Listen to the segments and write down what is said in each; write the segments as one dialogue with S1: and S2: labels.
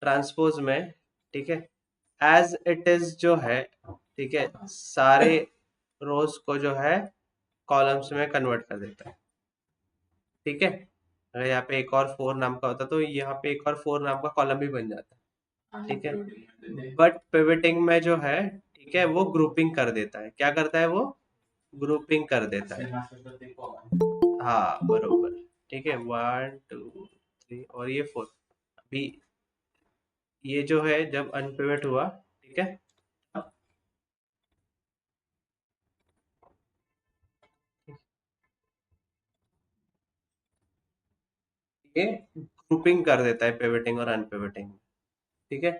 S1: Transpose में, ठीक है, एज इट इज जो है, ठीक है, सारे रोज को जो है कॉलम्स में कन्वर्ट कर देता है, ठीक है। अगर यहाँ पे एक और 4 नाम का होता तो यहाँ पे एक और 4 नाम का कॉलम भी बन जाता, ठीक है। बट पिवटिंग में जो है, ठीक है, वो ग्रुपिंग कर देता है। क्या करता है वो? ग्रुपिंग कर देता है। हाँ बरोबर, ठीक है, 1 2 3 और ये 4। अभी ये जो है जब अनपिवट हुआ, ठीक है, ये ग्रुपिंग कर देता है पिवटिंग और अनपिवटिंग, ठीक है।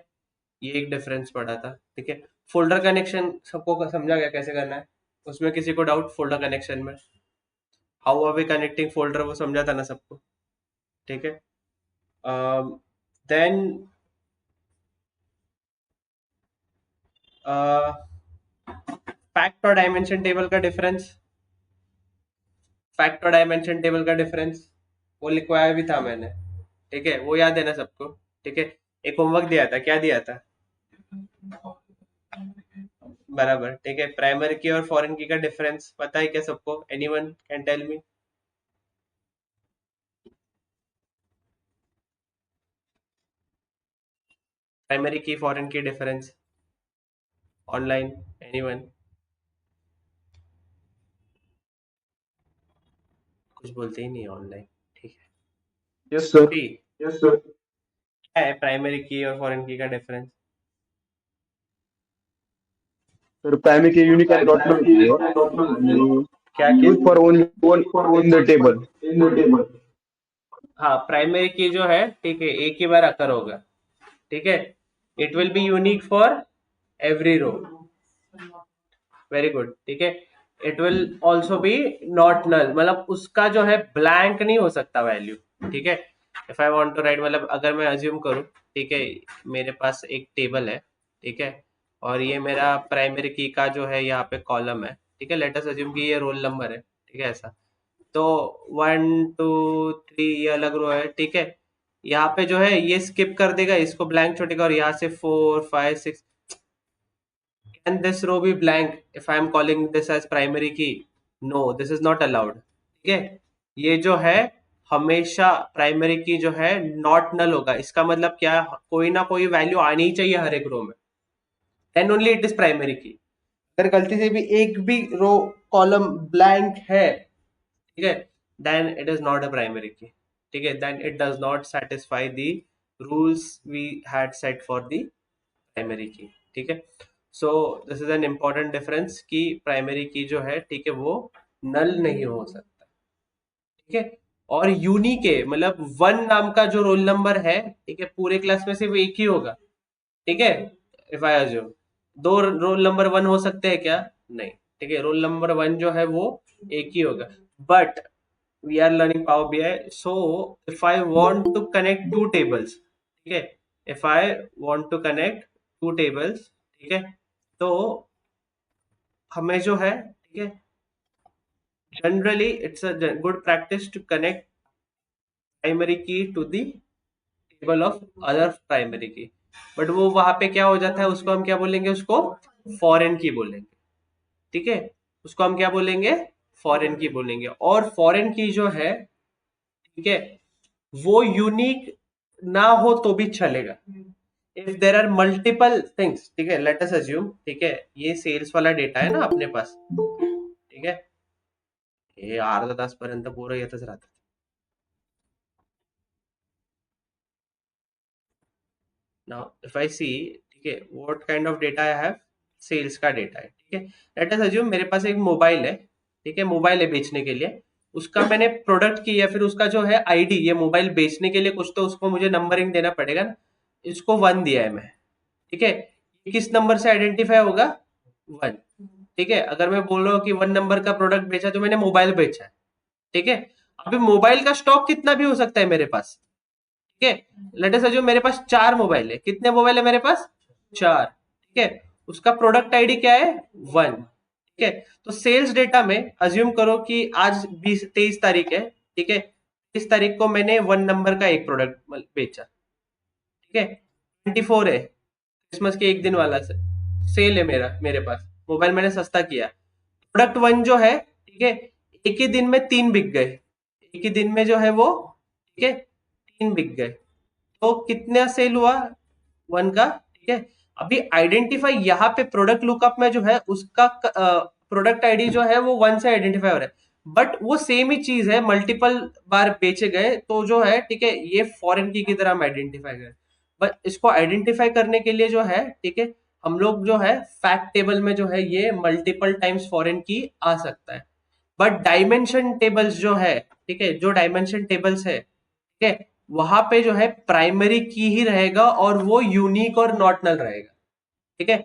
S1: ये एक डिफरेंस पड़ा था, ठीक है। फोल्डर कनेक्शन सबको समझा गया कैसे करना है? उसमें किसी को डाउट फोल्डर कनेक्शन में? How are we connecting folder, वो समझा था ना सबको, ठीक है। देन फैक्ट और डायमेंशन टेबल का डिफरेंस, फैक्ट और डायमेंशन टेबल का डिफरेंस वो लिखवाया भी था मैंने, ठीक है, वो याद है ना सबको? ठीक है, एक होमवर्क दिया था, क्या दिया था? बराबर, ठीक है। प्राइमरी की और फॉरेन की का डिफरेंस पता है क्या सबको? Anyone can tell me? Primary key foreign key difference online, anyone? कुछ बोलते ही नहीं ऑनलाइन, ठीक है।
S2: Yes sir.
S1: See,
S2: yes sir.
S1: क्या है प्राइमरी की और फॉरेन की का difference?
S2: Sir primary key unique and dot में होती है and
S1: क्या क्या?
S2: Use for only one in the table.
S1: हाँ, प्राइमरी की जो है, ठीक है, एक ही बार अकर होगा, ठीक है। It will be unique for every row, very good, ठीक है। It will also be not null, मतलब उसका जो है ब्लैंक नहीं हो सकता वैल्यू, ठीक है। If I want to write, मतलब अगर मैं अज्यूम करूं, ठीक है, मेरे पास एक टेबल है, ठीक है, और ये मेरा प्राइमरी की का जो है यहाँ पे कॉलम है, ठीक है। लेट अस अज्यूम कि ये रोल नंबर है, ठीक है, ऐसा। तो 1 2 3 ये अलग रो है, ठीक है। यहाँ पे जो है ये स्किप कर देगा, इसको ब्लैंक छोड़ेगा, और यहाँ से 4 5 6। Can this row be blank if I am calling this as primary key? No, this is not allowed. ठीक है, ये जो है हमेशा प्राइमरी की जो है नॉट नल होगा। इसका मतलब क्या? कोई ना कोई वैल्यू आनी ही चाहिए हर एक रो में, then only it is primary key. अगर गलती से भी एक भी रो कॉलम ब्लैंक है, ठीक है, then it is not a primary key, ठीक है, then it does not satisfy the rules we had set for the primary key, ठीक है। So this is an important difference कि प्राइमरी की जो है, ठीक है, वो नल नहीं हो सकता, ठीक है। और यूनिक है, मतलब 1 नाम का जो रोल नंबर है, ठीक है, पूरे क्लास में सिर्फ एक ही होगा, ठीक है। If I assume 2 roll number 1 हो सकते हैं क्या? नहीं, ठीक है, रोल नंबर 1 जो है वो एक ही होगा। But we are learning Power BI, so if I want to connect 2 tables, ठीक है, if I want to connect 2 tables, ठीक है, तो हमें जो है, ठीक है, generally it's a good practice to connect primary key to the table of other primary key. But वो वहां पे क्या हो जाता है, उसको हम क्या बोलेंगे? उसको फॉरेन की बोलेंगे, ठीक है, उसको हम क्या बोलेंगे? फॉरेन की बोलेंगे। और फॉरेन की जो है, ठीक है, वो यूनिक ना हो तो भी चलेगा। If there are multiple things, ठीक है, लेट अस अज्यूम, ठीक है, ये सेल्स वाला डेटा है ना अपने पास, ठीक है, हे अर्धा तासपर्यंत पोरं येतच राहतात. नाउ इफ आई सी, ठीक है, what kind of data I have? Sales का डेटा है, ठीक है। लेट अस अज्यूम मेरे पास एक मोबाइल है, ठीक है, मोबाइल है बेचने के लिए। उसका मैंने प्रोडक्ट की, या फिर उसका जो है आईडी, ये मोबाइल बेचने के लिए कुछ तो उसको मुझे नंबरिंग देना पड़ेगा ना। इसको 1 दिया है मैं, ठीक है। ये किस नंबर से आइडेंटिफाई होगा? 1, ठीक है। अगर मैं बोल रहा हूँ कि 1 नंबर का प्रोडक्ट बेचा, तो मैंने मोबाइल बेचा है, ठीक है। अभी मोबाइल का स्टॉक कितना भी हो सकता है मेरे पास, ठीक है। लेट अस अज्यूम मेरे पास 4 मोबाइल है। कितने मोबाइल है मेरे पास? 4, ठीक है। उसका प्रोडक्ट आईडी क्या है? 1, ठीक है। तो सेल्स डेटा में अज्यूम करो कि आज 23 तारीख है, ठीक है। इस तारीख को मैंने 1 नंबर का एक प्रोडक्ट बेचा, ठीक है। 24 है, क्रिसमस के एक दिन वाला सेल है मेरे पास, मोबाइल मैंने सस्ता किया। प्रोडक्ट 1 जो है, ठीक है, एक ही दिन में 3 बिक गए, एक ही दिन में जो है वो, ठीक है, 3 बिक गए, तो कितना सेल हुआ 1 का, ठीक है। अभी आइडेंटिफाई यहाँ पे प्रोडक्ट लुकअप में जो है उसका प्रोडक्ट आईडी जो है वो 1 से आइडेंटिफाई हो रहा है, बट वो सेम ही चीज है, मल्टीपल बार बेचे गए, तो जो है, ठीक है, ये फॉरेन की तरह हम आइडेंटिफाई करें। बट इसको आइडेंटिफाई करने के लिए जो है, ठीक है, हम लोग जो है फैक्ट टेबल में जो है ये मल्टीपल टाइम्स फॉरेन की आ सकता है। बट डायमेंशन टेबल्स जो है, ठीक है, जो डायमेंशन टेबल्स है, ठीक है, वहां पे जो है प्राइमरी की ही रहेगा और वो यूनिक और नॉट नल रहेगा, ठीक है।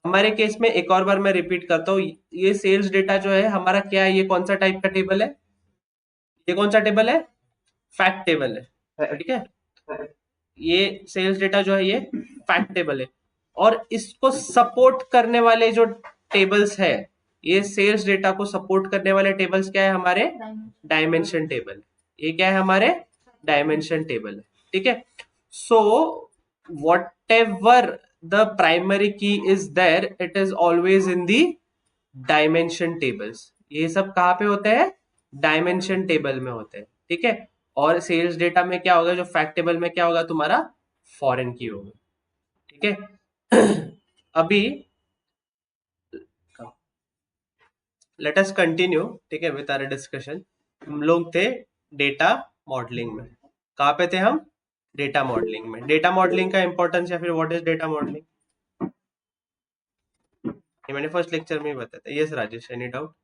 S1: हमारे केस में एक और बार मैं रिपीट करता हूँ, ये सेल्स डेटा जो है हमारा क्या है, ये कौन सा टाइप का टेबल है, ये कौन सा टेबल है, फैक्ट टेबल है, ठीक है। ये सेल्स डेटा जो है ये फैक्ट टेबल है, और इसको सपोर्ट करने वाले जो टेबल्स है, ये सेल्स डेटा को सपोर्ट करने वाले टेबल्स क्या है हमारे, डायमेंशन टेबल। ये क्या है हमारे, डायमेंशन टेबल है, ठीक है। So whatever the primary key is there, it is always in the dimension tables. ये सब कहाँ पे होते हैं, डायमेंशन टेबल में होते हैं, ठीक है। और सेल्स डेटा में क्या होगा, जो फैक्ट टेबल में क्या होगा तुम्हारा, फॉरेन की होगा, ठीक है। अभी लेट अस कंटिन्यू, ठीक है, विद आवर डिस्कशन। हम लोग थे डेटा मॉडलिंग में, कहाँ पे थे हम, डेटा मॉडलिंग में। डेटा मॉडलिंग का इंपॉर्टेंस या फिर व्हाट इज डेटा मॉडलिंग, ये मैंने फर्स्ट लेक्चर में ही बताया था। Yes Rajesh, any doubt?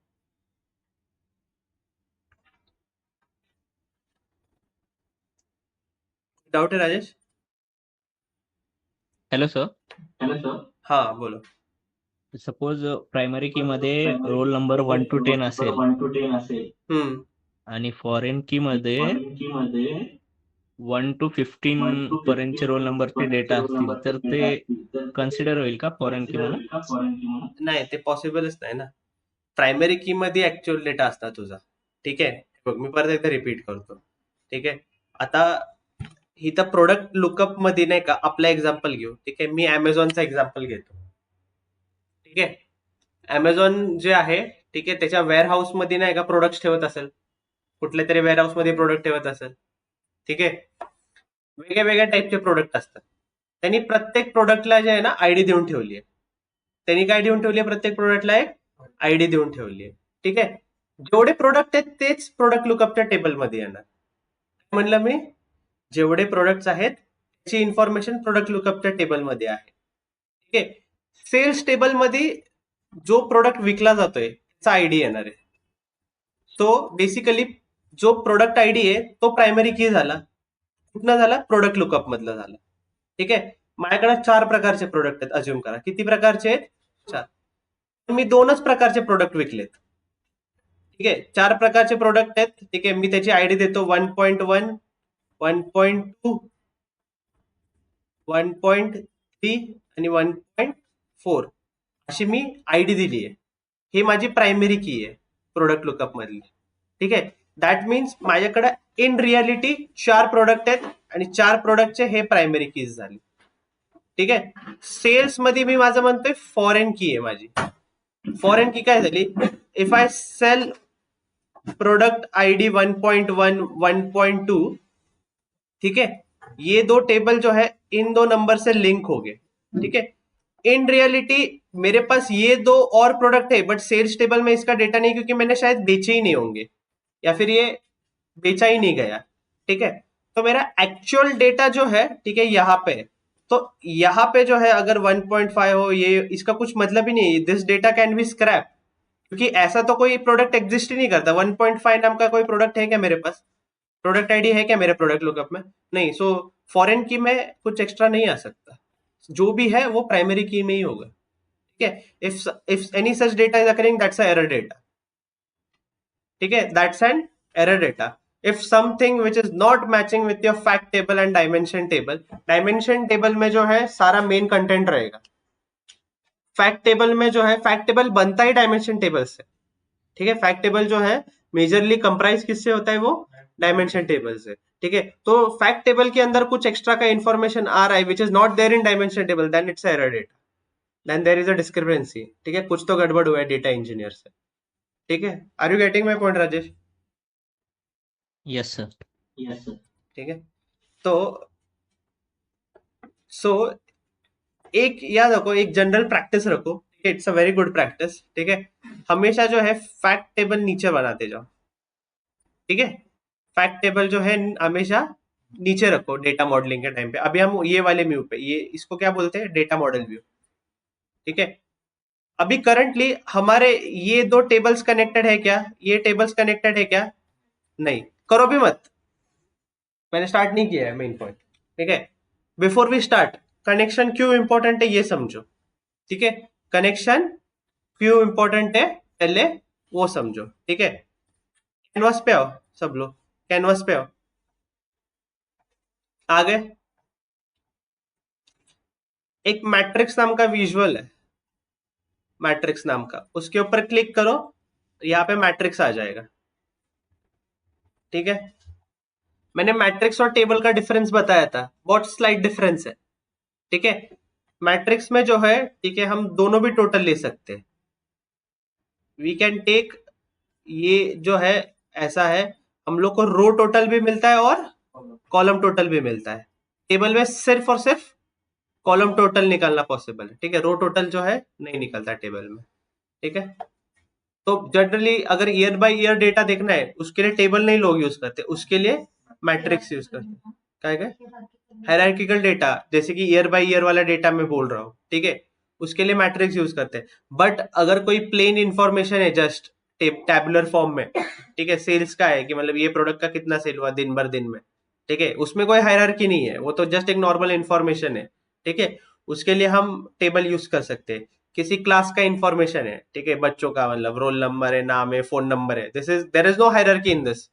S1: Doubt है राजेश?
S3: हॅलो सर,
S1: हाँ बोलो।
S3: सपोज प्रायमरी की मध्ये रोल नंबर 1 to 10 असेल
S1: हम्म
S3: आणि फॉरेन की मध्ये 1 to 15 पर्यंतचे रोल नंबरचे डेटा असतील तर ते कन्सिडर होईल का फॉरेन की म्हणून?
S1: नाही, ते पॉसिबलच नाही ना. प्रायमरी की मध्ये ऍक्च्युअल डेटा असता तुझा, ठीक आहे. बघ मी परत एकदा रिपीट करतो, ठीक आहे. आता इथं प्रोडक्ट लुकअप मध्ये नाही का, आपला एक्झाम्पल घेऊ, ठीक आहे. मी अमेझॉनचा एक्झाम्पल घेतो, ठीक आहे. अमेझॉन जे आहे, ठीक आहे, त्याच्या वेअर हाऊस मध्ये नाही का प्रोडक्ट ठेवत असेल, कुठल्या तरी वेअर हाऊस मध्ये प्रोडक्ट ठेवत असेल, ठीक आहे. वेगळ्या वेगळ्या टाईपचे प्रोडक्ट असतात. त्यांनी प्रत्येक प्रोडक्टला जे आहे ना आयडी देऊन ठेवली आहे. त्यांनी काय देऊन ठेवली आहे, प्रत्येक प्रोडक्टला एक आयडी देऊन ठेवली आहे, ठीक आहे. जेवढे प्रोडक्ट आहेत तेच प्रोडक्ट लुकअपच्या टेबलमध्ये येणार. म्हणलं मी, जेवढे प्रोडक्ट्स आहेत त्याची इन्फॉर्मेशन प्रोडक्ट लुकअपच्या टेबलमध्ये आहे, ठीक आहे. सेल्स टेबलमध्ये जो प्रोडक्ट विकला जातोय त्याचा आयडी येणार आहे. तो बेसिकली जो प्रोडक्ट आयडी आहे तो प्रायमरी की झाला, कुठनं झाला, प्रोडक्ट लुकअप मधला झाला, ठीक आहे. माझ्याकडे 4 प्रकारचे प्रोडक्ट आहेत, अज्युम करा. किती प्रकारचे आहेत, 4. मी 2च प्रकारचे प्रोडक्ट विकलेत, ठीक आहे. 4 प्रकारचे प्रोडक्ट आहेत, ठीक आहे. मी त्याची आयडी देतो 1.1, 1.2, 1.3 आणि 1.4 अशी मी आयडी दिली आहे. ही माझी प्रायमरी की आहे प्रोडक्ट लुकअप मधली, ठीक आहे. दॅट मीन्स माझ्याकडे इन रियालिटी 4 प्रोडक्ट आहेत आणि 4 प्रोडक्टचे हे प्रायमरी कीज झाली, ठीक आहे. सेल्स मध्ये मी माझं म्हणतोय फॉरेन की आहे माझी. फॉरेन की काय झाली, if I sell product ID 1.1, 1.2, ठीक है, ये दो टेबल जो है इन दो नंबर से लिंक हो गए, ठीक है. इन रियलिटी मेरे पास ये 2 और प्रोडक्ट है, बट सेल्स टेबल में इसका डेटा नहीं, क्योंकि मैंने शायद बेचे ही नहीं होंगे या फिर ये बेचा ही नहीं गया, ठीक है. तो मेरा एक्चुअल डेटा जो है, ठीक है, यहाँ पे, तो यहाँ पे जो है अगर 1.5 हो, ये इसका कुछ मतलब ही नहीं. This data can be scrap, क्योंकि ऐसा तो कोई प्रोडक्ट एग्जिस्ट ही नहीं करता. 1.5 नाम का कोई प्रोडक्ट है क्या मेरे पास, प्रोडक्ट आईडी है क्या मेरे प्रोडक्ट लुकअप में, नहीं. सो फॉरेन की में कुछ एक्स्ट्रा नहीं आ सकता, जो भी है वो प्राइमरी की में ही होगा, ठीक है. If any such data is occurring, that's a error data, ठीक है, that's an error data. If something which is not matching with your fact table and dimension table, dimension table में जो है सारा मेन कंटेंट रहेगा. Fact table में जो है, फैक्ट टेबल बनता ही डायमेंशन टेबल से, ठीक है. फैक्ट टेबल जो है मेजरली कंप्राइज किससे होता है, वो डायमेंशन टेबल से, ठीक है, तो फैक्ट टेबल के अंदर कुछ एक्स्ट्रा का इंफॉर्मेशन आ रहा है which is not there in dimension table, then it's error data, then there is a discrepancy. ठीक है, कुछ तो गड़बड़ हुआ है डेटा इंजीनियर से। ठीक है, are you getting my point Rajesh?
S3: Yes sir.
S1: ठीक है, तो सो एक याद रखो, एक जनरल प्रैक्टिस रखो, it's a very good practice. ठीक है, हमेशा जो है फैक्ट टेबल नीचे बनाते जाओ। ठीक है, फैक्ट टेबल जो है हमेशा नीचे रखो डेटा मॉडलिंग के टाइम पे। अभी हम ये वाले व्यू पे, ये इसको क्या बोलते हैं, डेटा मॉडल व्यू। ठीक है, अभी करंटली हमारे ये दो टेबल्स कनेक्टेड है क्या, ये टेबल्स कनेक्टेड है क्या? नहीं, करो भी मत, मैंने स्टार्ट नहीं किया है मेन पॉइंट। ठीक है, बिफोर वी स्टार्ट, कनेक्शन क्यों इंपॉर्टेंट है ये समझो। ठीक है, कनेक्शन क्यों इंपॉर्टेंट है पहले वो समझो। ठीक है, कैनवास पे आओ सब लोग, कैनवास पे आओ, आ गए? एक मैट्रिक्स नाम का विजुअल है, मैट्रिक्स नाम का, उसके ऊपर क्लिक करो, यहाँ पे मैट्रिक्स आ जाएगा। ठीक है, मैंने मैट्रिक्स और टेबल का डिफरेंस बताया था, बहुत स्लाइट डिफरेंस है। ठीक है, मैट्रिक्स में जो है, ठीक है, हम दोनों भी टोटल ले सकते हैं। वी कैन टेक, ये जो है ऐसा है, हम लोग को रो टोटल भी मिलता है और कॉलम टोटल भी मिलता है। टेबल में सिर्फ और सिर्फ कॉलम टोटल निकालना पॉसिबल है। ठीक है, रो टोटल जो है नहीं निकलता टेबल में। ठीक है, तो जनरली अगर ईयर बाय ईयर डेटा देखना है, उसके लिए टेबल नहीं लोग यूज करते, उसके लिए मैट्रिक्स यूज करते हैं। क्या है, हायरार्किकल डेटा, जैसे कि ईयर बाय ईयर वाला डेटा मैं बोल रहा हूँ। ठीक है, उसके लिए मैट्रिक्स यूज करते हैं। बट अगर कोई प्लेन इंफॉर्मेशन है, जस्ट टैबुलर फॉर्म में, ठीक है, सेल्स का है कि मतलब ये प्रोडक्ट का कितना सेल हुआ दिन भर दिन में, ठीक है, उसमें कोई हायरार्की नहीं है, वो तो जस्ट एक नॉर्मल इंफॉर्मेशन है। ठीक है, उसके लिए हम टेबल यूज कर सकते हैं। किसी क्लास का इंफॉर्मेशन है, ठीक है, बच्चों का मतलब रोल नंबर है, नाम है, फोन नंबर है, this is, there is no hierarchy in this.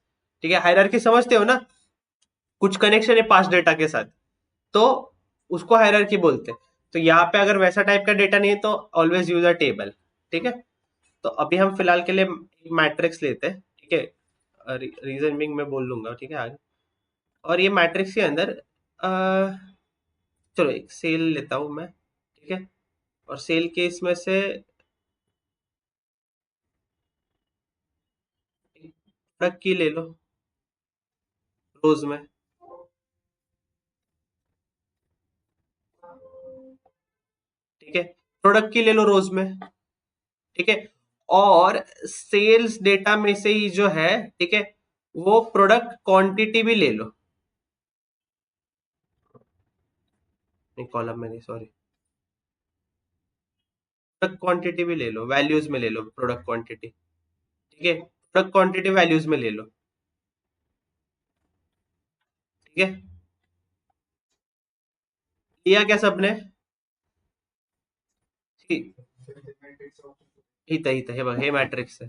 S1: ठीक है, हायरार्की समझते हो ना, कुछ कनेक्शन है पास्ट डेटा के साथ, तो उसको हायरार्की बोलते हैं। तो यहाँ पे अगर वैसा टाइप का डेटा नहीं है तो ऑलवेज यूज अ टेबल। ठीक है, तो अभी हम फिलहाल के लिए मैट्रिक्स लेते हैं। ठीक है, रीजन बिंग मैं बोल लूंगा। ठीक है, आगे, और ये मैट्रिक्स के अंदर चलो एक सेल लेता हूं मैं। ठीक है, और सेल के इसमें से प्रोडक्ट की ले लो रोज में। ठीक है, प्रोडक्ट की ले लो रोज में। ठीक है, और सेल्स डेटा में से ही जो है, ठीक है, वो प्रोडक्ट क्वांटिटी भी ले लो। नहीं, कॉलम में नहीं, सॉरी, प्रोडक्ट क्वांटिटी भी ले लो, वैल्यूज में ले लो प्रोडक्ट क्वांटिटी। ठीक है, प्रोडक्ट क्वांटिटी वैल्यूज में ले लो। ठीक है, लिया क्या सबने? ठीक, हे मैट्रिक्स है,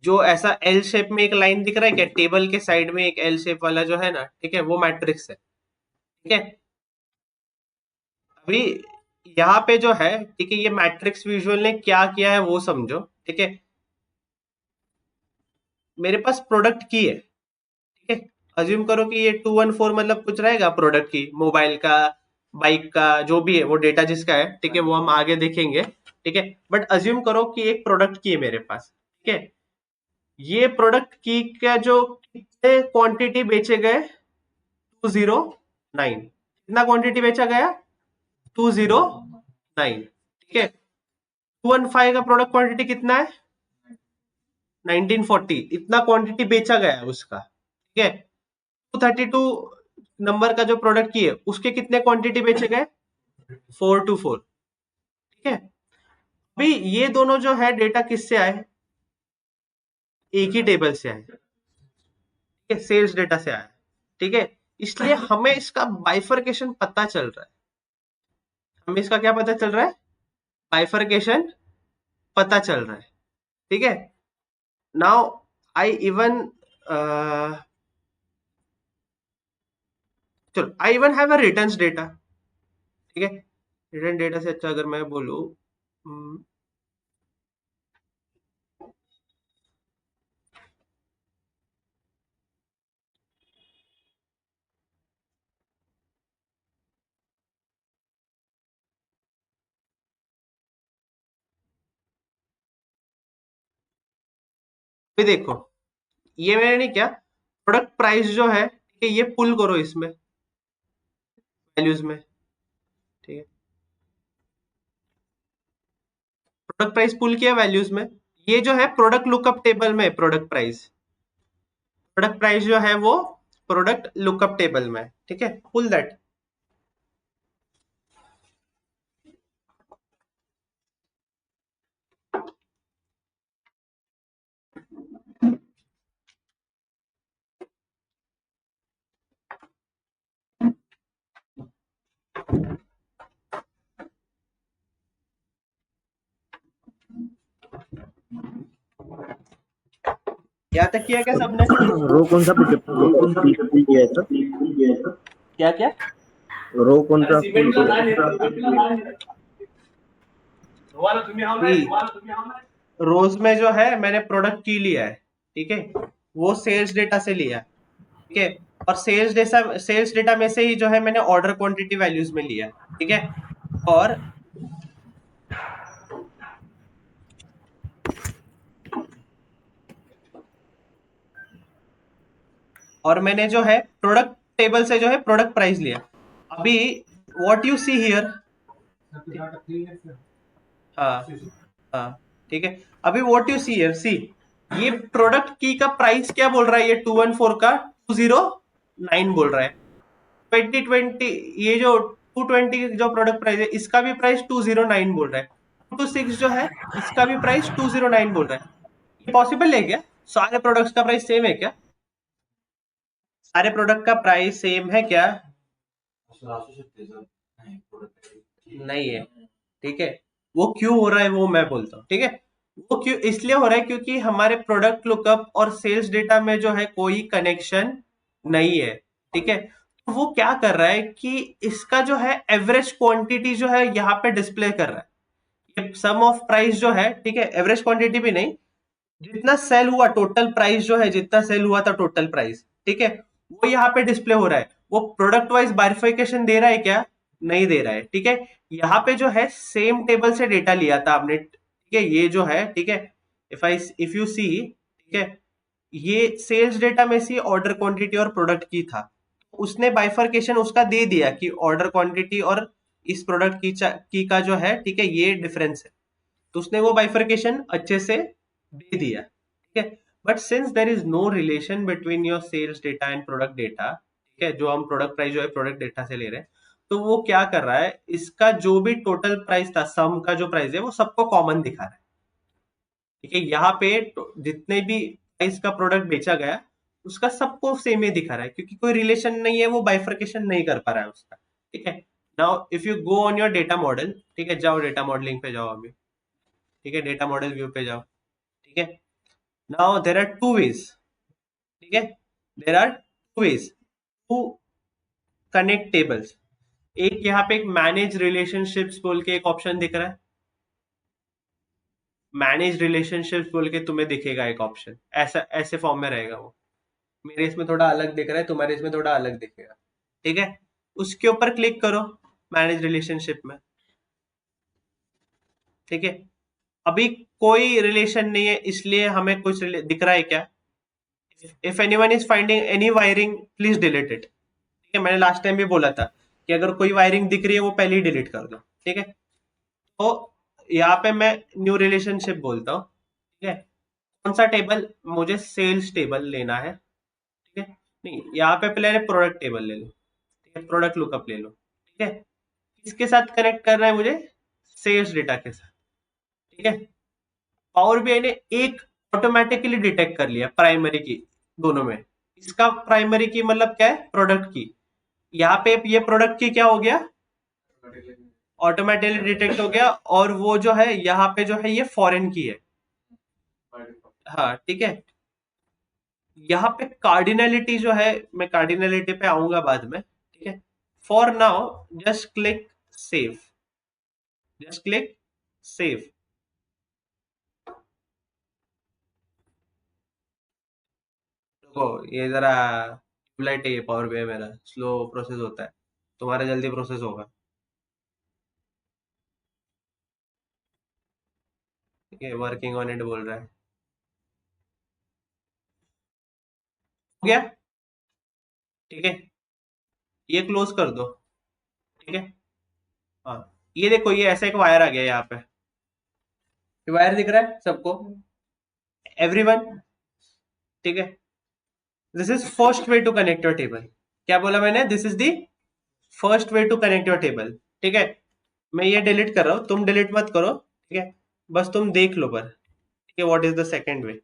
S1: जो ऐसा एल शेप में एक लाइन दिख रहा है क्या, टेबल के साइड में एक एल शेप वाला जो है ना, ठीक है, वो मैट्रिक्स है। ठीक है, अभी यहाँ पे जो है, ठीक है, ये मैट्रिक्स विजुअल ने क्या किया है वो समझो। ठीक है, मेरे पास प्रोडक्ट की है। ठीक है, अज्यूम करो कि ये 214 मतलब कुछ रहेगा प्रोडक्ट की, मोबाइल का, बाइक का, जो भी है वो डेटा जिसका है, ठीक है, वो हम आगे देखेंगे। ठीक है, बट अज्यूम करो कि एक प्रोडक्ट की है मेरे पास। ठीक है, ये प्रोडक्ट की का जो कितने क्वांटिटी बेचे गए, 209, कितना क्वांटिटी बेचा गया, 209। ठीक है, 215 का प्रोडक्ट क्वांटिटी कितना है, 1940, इतना क्वांटिटी बेचा गया है उसका। ठीक है, 232 नंबर का जो प्रोडक्ट की है उसके कितने क्वांटिटी बेचे गए, 424। ठीक है, अभी ये दोनों जो है डेटा किससे आए, एक ही टेबल से आए। ठीक है, सेल्स डेटा से आया। ठीक है, इसलिए हमें इसका बाइफर्केशन पता चल रहा है, हमें इसका क्या पता चल रहा है, बाइफर्केशन पता चल रहा है। ठीक है, नाउ आई इवन चलो, I even have a returns data. ठीक है, रिटर्न डेटा से अच्छा अगर मैं बोलूं, ये देखो, ये मैंने नहीं किया, प्रोडक्ट प्राइस जो है ठीक है, ये पुल करो इसमें वैल्यूज में, ठीक है, प्रोडक्ट प्राइस पुल किया वैल्यूज में, ये जो है प्रोडक्ट लुकअप टेबल में, प्रोडक्ट प्राइस जो है वो प्रोडक्ट लुकअप टेबल में, ठीक है, पुल दैट। यहाँ तक किया क्या सबने?
S2: रो कौन सा पुल किया है सर?
S1: क्या क्या?
S2: रो कौन सा पुल किया है?
S1: रोज में जो है मैंने प्रोडक्ट की लिया है, ठीक है, वो सेल्स डेटा से लिया है, ठीक है, और सेल्स डेटा में से ही जो है मैंने ऑर्डर क्वांटिटी वैल्यूज में लिया है, ठीक है, और मैंने जो है प्रोडक्ट टेबल से जो है प्रोडक्ट प्राइस लिया। अभी व्हाट यू सी हियर, हाँ हाँ, ठीक है, अभी व्हाट यू सी हियर, सी, ये प्रोडक्ट की का प्राइस क्या बोल रहा है, ये 214 का 209 बोल रहा है, 2020 ये जो 220 जो प्रोडक्ट प्राइस है इसका भी प्राइस 209 बोल रहा है, 226 जो है इसका भी प्राइस 209 बोल रहा है। ये पॉसिबल है क्या? सारे प्रोडक्ट्स का प्राइस सेम है क्या? सारे प्रोडक्ट का प्राइस सेम है क्या? नहीं है, ठीक है, वो क्यों हो रहा है वो मैं बोलता हूँ, ठीक है, वो क्यों इसलिए हो रहा है क्योंकि हमारे प्रोडक्ट लुकअप और सेल्स डेटा में जो है कोई कनेक्शन नहीं है, ठीक है, तो वो क्या कर रहा है कि इसका जो है एवरेज क्वांटिटी जो है यहाँ पे डिस्प्ले कर रहा है, सम ऑफ प्राइस जो है, ठीक है, एवरेज क्वांटिटी भी नहीं, जितना सेल हुआ टोटल प्राइस जो है, जितना सेल हुआ था टोटल प्राइस, ठीक है, वो यहाँ पे डिस्प्ले हो रहा है, वो प्रोडक्ट वाइज बाइफिकेशन दे रहा है क्या? नहीं दे रहा है, ठीक है, यहाँ पे जो है सेम टेबल से डेटा लिया था आपने, ठीक है, ये जो है, ठीक है, इफ यू सी, ठीक है, ये सेल्स डेटा में से ऑर्डर क्वांटिटी और प्रोडक्ट की था, उसने बाइफर्केशन उसका दे दिया कि ऑर्डर क्वांटिटी और इस प्रोडक्ट की का जो है, ठीक है, ये डिफरेंस है, तो उसने वो बाइफर्केशन अच्छे से दे दिया, ठीक है, but since there is no relation between your sales data and product data, ठीक है, जो हम प्रोडक्ट प्राइस जो है प्रोडक्ट डेटा से ले रहे हैं, तो वो क्या कर रहा है, इसका जो भी टोटल प्राइस था, सम का जो प्राइस है वो सबको कॉमन दिखा रहा है, ठीक है, यहाँ पे जितने भी प्राइस का प्रोडक्ट बेचा गया उसका सबको सेम ही दिखा रहा है, क्योंकि कोई रिलेशन नहीं है, वो बाइफर्केशन नहीं कर पा रहा है उसका, ठीक है। Now if you go on your data model, ठीक है, जाओ डेटा मॉडलिंग पे जाओ अभी, ठीक है, डेटा मॉडल व्यू पे जाओ, ठीक है, now there are two ways, ठीक है, there are two ways to connect tables, एक यहाँ पे एक मैनेज रिलेशनशिप्स बोल के एक ऑप्शन दिख रहा है, मैनेज रिलेशनशिप्स बोल के तुम्हें दिखेगा एक ऑप्शन, ऐसा ऐसे फॉर्म में रहेगा वो, मेरे इसमें थोड़ा अलग दिख रहा है, तुम्हारे इसमें थोड़ा अलग दिखेगा, ठीक है, उसके ऊपर क्लिक करो मैनेज रिलेशनशिप में, ठीक है, अभी कोई रिलेशन नहीं है इसलिए हमें कुछ दिख रहा है क्या? If anyone is finding any wiring please delete it, ठीक है, मैंने लास्ट टाइम भी बोला था कि अगर कोई वायरिंग दिख रही है वो पहले ही डिलीट कर दो, ठीक है, तो यहाँ पे मैं न्यू रिलेशनशिप बोलता हूँ, ठीक है, कौन सा टेबल मुझे सेल्स टेबल लेना है, ठीक है, नहीं यहाँ पे पहले प्रोडक्ट टेबल ले लो, ठीक है, प्रोडक्ट लुकअप ले लो, ठीक है, किसके साथ कनेक्ट करना है मुझे? सेल्स डेटा के साथ, ठीक है, पावर बीआई ने एक ऑटोमेटिकली डिटेक्ट कर लिया प्राइमरी की, दोनों में, इसका प्राइमरी की मतलब क्या है? प्रोडक्ट की, यहाँ पे ये प्रोडक्ट की क्या हो गया? ऑटोमेटिकली डिटेक्ट हो गया, और वो जो है यहाँ पे जो है ये फॉरेन की है, हाँ ठीक है, यहाँ पे कार्डिनलिटी जो है, मैं कार्डिनलिटी पे आऊंगा बाद में, ठीक है, for now just click save, just click save, देखो ये जरा ट्यूबलाइट है, ये पावर बीआई मेरा स्लो प्रोसेस होता है, तुम्हारा जल्दी प्रोसेस होगा, ठीक है, वर्किंग ऑन इट बोल रहा है, हो गया, ठीक है, ये क्लोज कर दो, ठीक है। हाँ, ये देखो, ये ऐसा एक वायर आ गया यहाँ पे, ये वायर दिख रहा है सबको, एवरीवन, ठीक है। This is first way to connect your table. क्या बोला मैंने? This is the first way to connect your table, ठीक है। मैं ये डिलीट कर रहा हूँ, तुम डिलीट मत करो, ठीक है, बस तुम देख लो पर, ठीक है, what is the second way.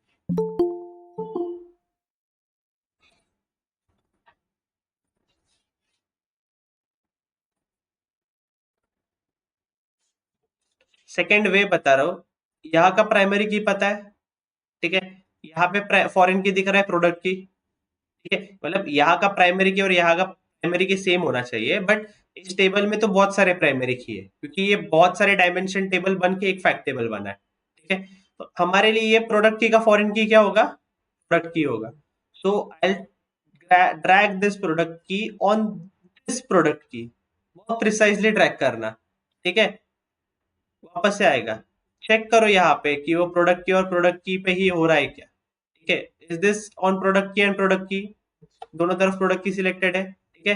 S1: Second वे बता रहा हूँ, यहाँ का प्राइमरी की पता है, ठीक है, यहाँ पे फॉरेन की दिख रहा है प्रोडक्ट की, ठीक है, मतलब यहाँ का प्राइमरी की और यहाँ का प्राइमरी की सेम होना चाहिए, बट इस टेबल में तो बहुत सारे प्राइमरी की है, क्योंकि ये बहुत सारे डायमेंशन टेबल बन के एक फैक्ट टेबल बना है, ठीक है। तो हमारे लिए ये प्रोडक्ट की का फॉरेन की क्या होगा? प्रोडक्ट की होगा। सो आई ड्रैग दिस प्रोडक्ट की ऑन दिस प्रोडक्ट की, बहुत प्रिसाइजली ट्रैक करना, ठीक है, वापस से आएगा। चेक करो यहाँ पे कि वो प्रोडक्ट की और प्रोडक्ट की पे ही हो रहा है क्या, ठीक है। इज दिस ऑन प्रोडक्ट की एंड प्रोडक्ट की, दोनों तरफ प्रोडक्ट की सिलेक्टेड है, ठीक है।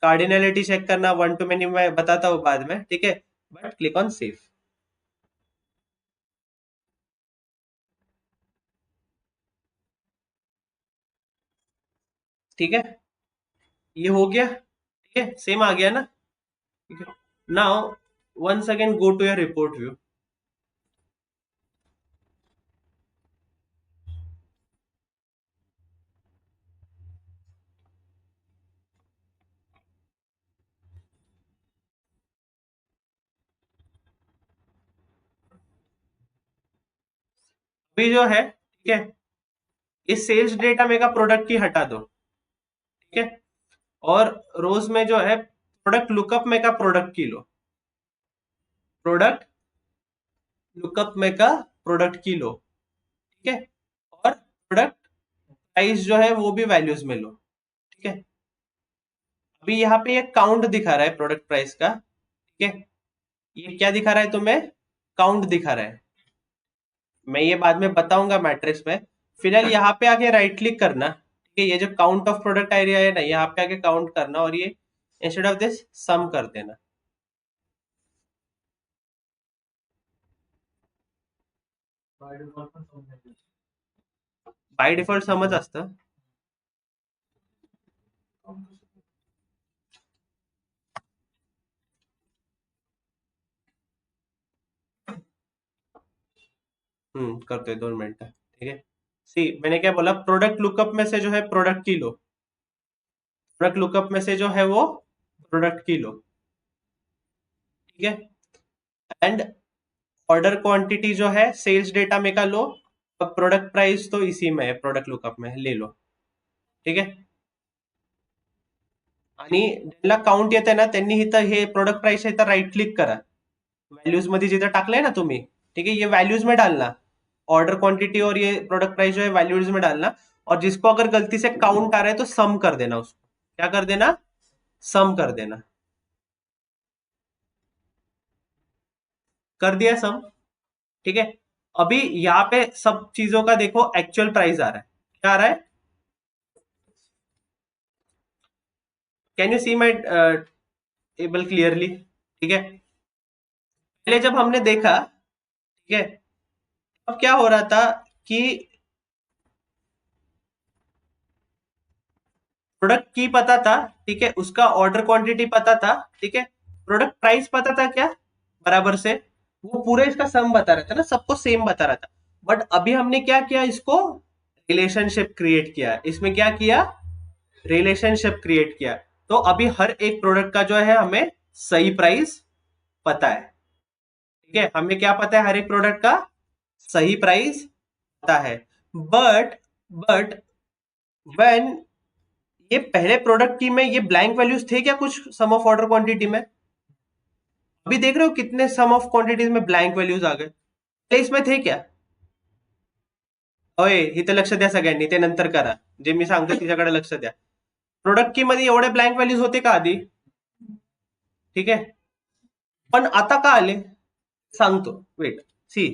S1: कार्डिनलिटी चेक करना, वन टू मेनी मैं बताता हूँ बाद में, ठीक है, बट क्लिक ऑन सेव। ठीक है, ये हो गया, ठीक है, सेम आ गया ना, ठीक है। Now once again go to your report view, अभी जो है, ठीक है, इस सेल्स डेटा में का प्रोडक्ट की हटा दो, ठीक है, और रोज में जो है प्रोडक्ट लुकअप में का प्रोडक्ट की लो, प्रोडक्ट लुकअप में का प्रोडक्ट की लो, ठीक है, और प्रोडक्ट प्राइस जो है वो भी वैल्यूज में लो, ठीक है। अभी यहाँ पे एक काउंट दिखा रहा है प्रोडक्ट प्राइस का, ठीक है, ये क्या दिखा रहा है तुम्हें? काउंट दिखा रहा है, मैं ये बाद में बताऊंगा मैट्रिक्स में। फिलहाल यहाँ पे आके राइट क्लिक करना, ठीक है, ये जो काउंट ऑफ प्रोडक्ट एरिया है ना, यहाँ पे आके काउंट करना और ये इंस्टेड ऑफ दिस सम कर देना। बाय डिफॉल्ट समच असतं। करते हैं 2 मिनट, ठीक है। सी मैंने क्या बोला, प्रोडक्ट लुकअप में से जो है प्रोडक्ट की लो, प्रोडक्ट लुकअप में से जो है वो प्रोडक्ट की लो, ठीक है। एंड ऑर्डर क्वांटिटी जो है सेल्स डेटा में का लो, अब प्रोडक्ट प्राइस तो इसी में है, प्रोडक्ट लुकअप में ले लो, ठीक आहे। आणि ज्यांना काउंट येते ना त्यांनी इथं हे प्रोडक्ट प्राइस है, इथं राइट क्लिक करा, वैल्यूज मध्ये जिथं टाकलंय ना तुम्ही, ठीक है, ये वैल्यूज में डालना, ऑर्डर क्वांटिटी और ये प्रोडक्ट प्राइस जो है वैल्यूज में डालना, और जिसको अगर गलती से काउंट आ रहा है तो सम कर देना, उसको क्या कर देना? सम कर देना। कर दिया सम, ठीक है। अभी यहाँ पे सब चीजों का देखो एक्चुअल प्राइस आ रहा है, क्या आ रहा है? Can you see my table clearly? ठीक है, पहले जब हमने देखा, ठीक है, अब क्या हो रहा था कि प्रोडक्ट की पता था, ठीक है, उसका ऑर्डर क्वांटिटी पता था, ठीक है, प्रोडक्ट प्राइस पता था क्या बराबर से, वो पूरे इसका सम बता रहा था ना, सबको सेम बता रहा था। बट अभी हमने क्या किया, इसको रिलेशनशिप क्रिएट किया, इसमें क्या किया? रिलेशनशिप क्रिएट किया। तो अभी हर एक प्रोडक्ट का जो है हमें सही प्राइस पता है, ठीक है, हमें क्या पता है? हर एक प्रोडक्ट का सही प्राइस पता है। बट व्हेन ये पहले प्रोडक्ट की में ये ब्लैंक वैल्यूज थे क्या कुछ सम ऑफ ऑर्डर क्वांटिटी में? अभी देख रहे हो कितने सम ऑफ क्वांटिटीज में ब्लैंक वैल्यूज आ गए, पहले इसमें थे क्या? होय, इथे लक्ष द्या सगळ्यांनी, ते नंतर करा, जे मी सांगतो तिच्याकडे लक्ष द्या। प्रोडक्ट की मध्ये एवढे ब्लँक व्हॅल्यूज होते का आधी? ठीक आहे, पण आता का आले सांगतो, वेट, सी,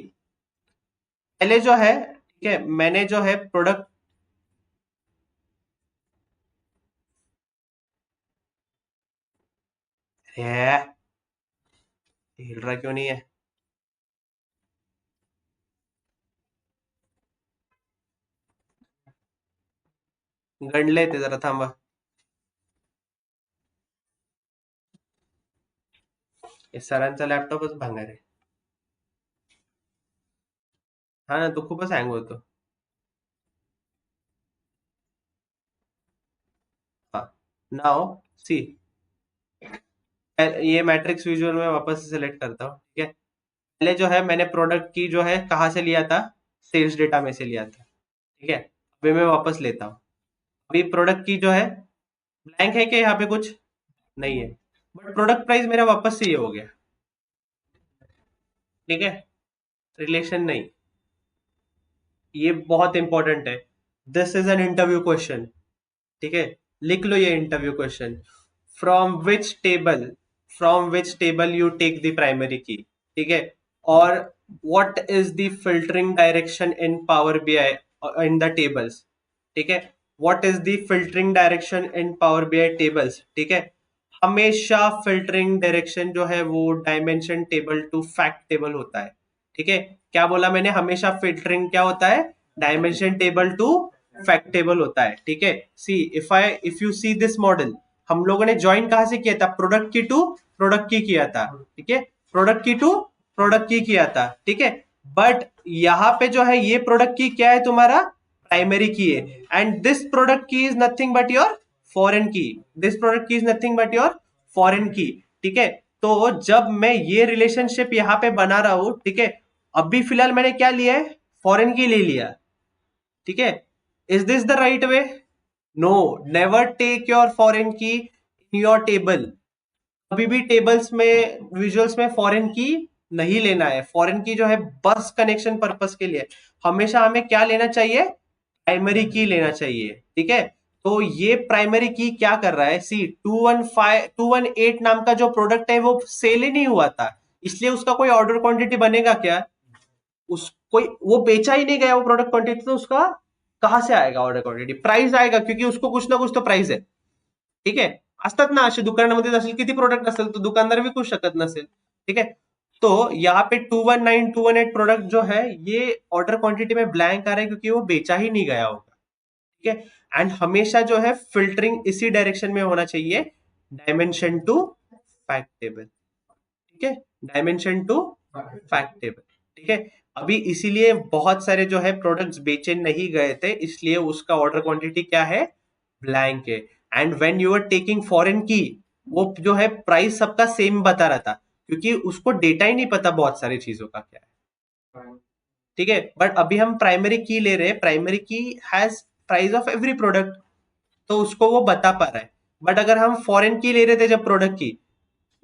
S1: पहले जो है, ठीक है, मैंने जो है प्रोडक्ट है, हिल रहा क्यों नहीं है? गण लेते जरा, थांबा. हे सरांचा लॅपटॉपच भांगार आहे. हा ना, तो खूपच हँग होतो. हाँ, नाउ सी, ये मैट्रिक्स विजुअल में वापस से सिलेक्ट करता हूँ. ठीक है, पहले जो है मैंने प्रोडक्ट की जो है कहाँ से लिया था, सेल्स डेटा में से लिया था. ठीक है, अभी मैं वापस लेता हूँ. अभी प्रोडक्ट की जो है ब्लैंक है, क्या यहाँ पे कुछ नहीं है, बट प्रोडक्ट प्राइस मेरा वापस से ये हो गया. ठीक है, रिलेशन नहीं. ये बहुत इंपॉर्टेंट है. This is an interview question. ठीक है, लिख लो ये interview question. From which table, from which table you take the primary key. ठीक है, और what is the filtering direction in power BI in the tables. ठीक है, what is the filtering direction in power BI tables. ठीक है, हमेशा filtering direction जो है वो dimension table to fact table होता है. ठीक है, क्या बोला मैंने, हमेशा फिल्टरिंग क्या होता है, dimension table to fact table होता है. ठीक है, see if you see this model, हम लोगों ने ज्वाइन कहां से किया था, प्रोडक्ट की टू प्रोडक्ट की किया था. ठीक है, प्रोडक्ट की टू प्रोडक्ट की किया था. ठीक है, बट यहां पे जो है ये प्रोडक्ट की क्या है तुम्हारा, प्राइमरी की है. एंड दिस प्रोडक्ट की is nothing but your foreign की. दिस प्रोडक्ट की is nothing but your foreign key. ठीक है, तो जब मैं ये रिलेशनशिप यहाँ पे बना रहा हूं, ठीक है, अभी फिलहाल मैंने क्या लिया है, फॉरेन की ले लिया. ठीक है, is this the right way? No, never take your foreign key in your table. कभी भी टेबल्स में विजुअल्स में फॉरेन की नहीं लेना है. फॉरेन की जो है बस कनेक्शन पर्पस के लिए. हमेशा हमें क्या लेना चाहिए, प्राइमरी की लेना चाहिए. ठीक है, तो ये प्राइमरी की क्या कर रहा है, सी 218 नाम का जो प्रोडक्ट है वो सेल ही नहीं हुआ था, इसलिए उसका कोई ऑर्डर क्वांटिटी बनेगा क्या, उस कोई वो बेचा ही नहीं गया वो प्रोडक्ट क्वांटिटी, तो उसका कहां से आएगा ऑर्डर क्वांटिटी, प्राइस आएगा, क्योंकि उसको कुछ ना कुछ तो प्राइस आहे. ठीक आहे, असतात ना असे, दुकानामध्ये असेल किती प्रोडक्ट असेल तो दुकानदार विकू शकत नसेल. ठीक है, तो यहाँ पे 219 218 प्रोडक्ट जो है ये ऑर्डर क्वांटिटी में ब्लैंक आ रहा है, क्योंकि वो बेचा ही नहीं गया होगा. ठीक है, एंड हमेशा जो है फिल्टरिंग इसी डायरेक्शन में होना चाहिए, डायमेंशन टू फैक्ट टेबल. ठीक है, डायमेंशन टू फैक्ट टेबल. ठीक है, अभी इसीलिए बहुत सारे जो है प्रोडक्ट्स बेचे नहीं गए थे, इसलिए उसका ऑर्डर क्वांटिटी क्या है, ब्लैंक है. And when you are taking foreign key, वो जो है प्राइस सबका सेम बता रहा था, क्योंकि उसको डेटा ही नहीं पता बहुत सारी चीजों का क्या है. ठीक है, बट अभी हम प्राइमरी की ले रहे हैं, प्राइमरी की has price of every product, तो उसको वो बता पा रहा है. बट अगर हम फॉरेन की ले रहे थे जब प्रोडक्ट की,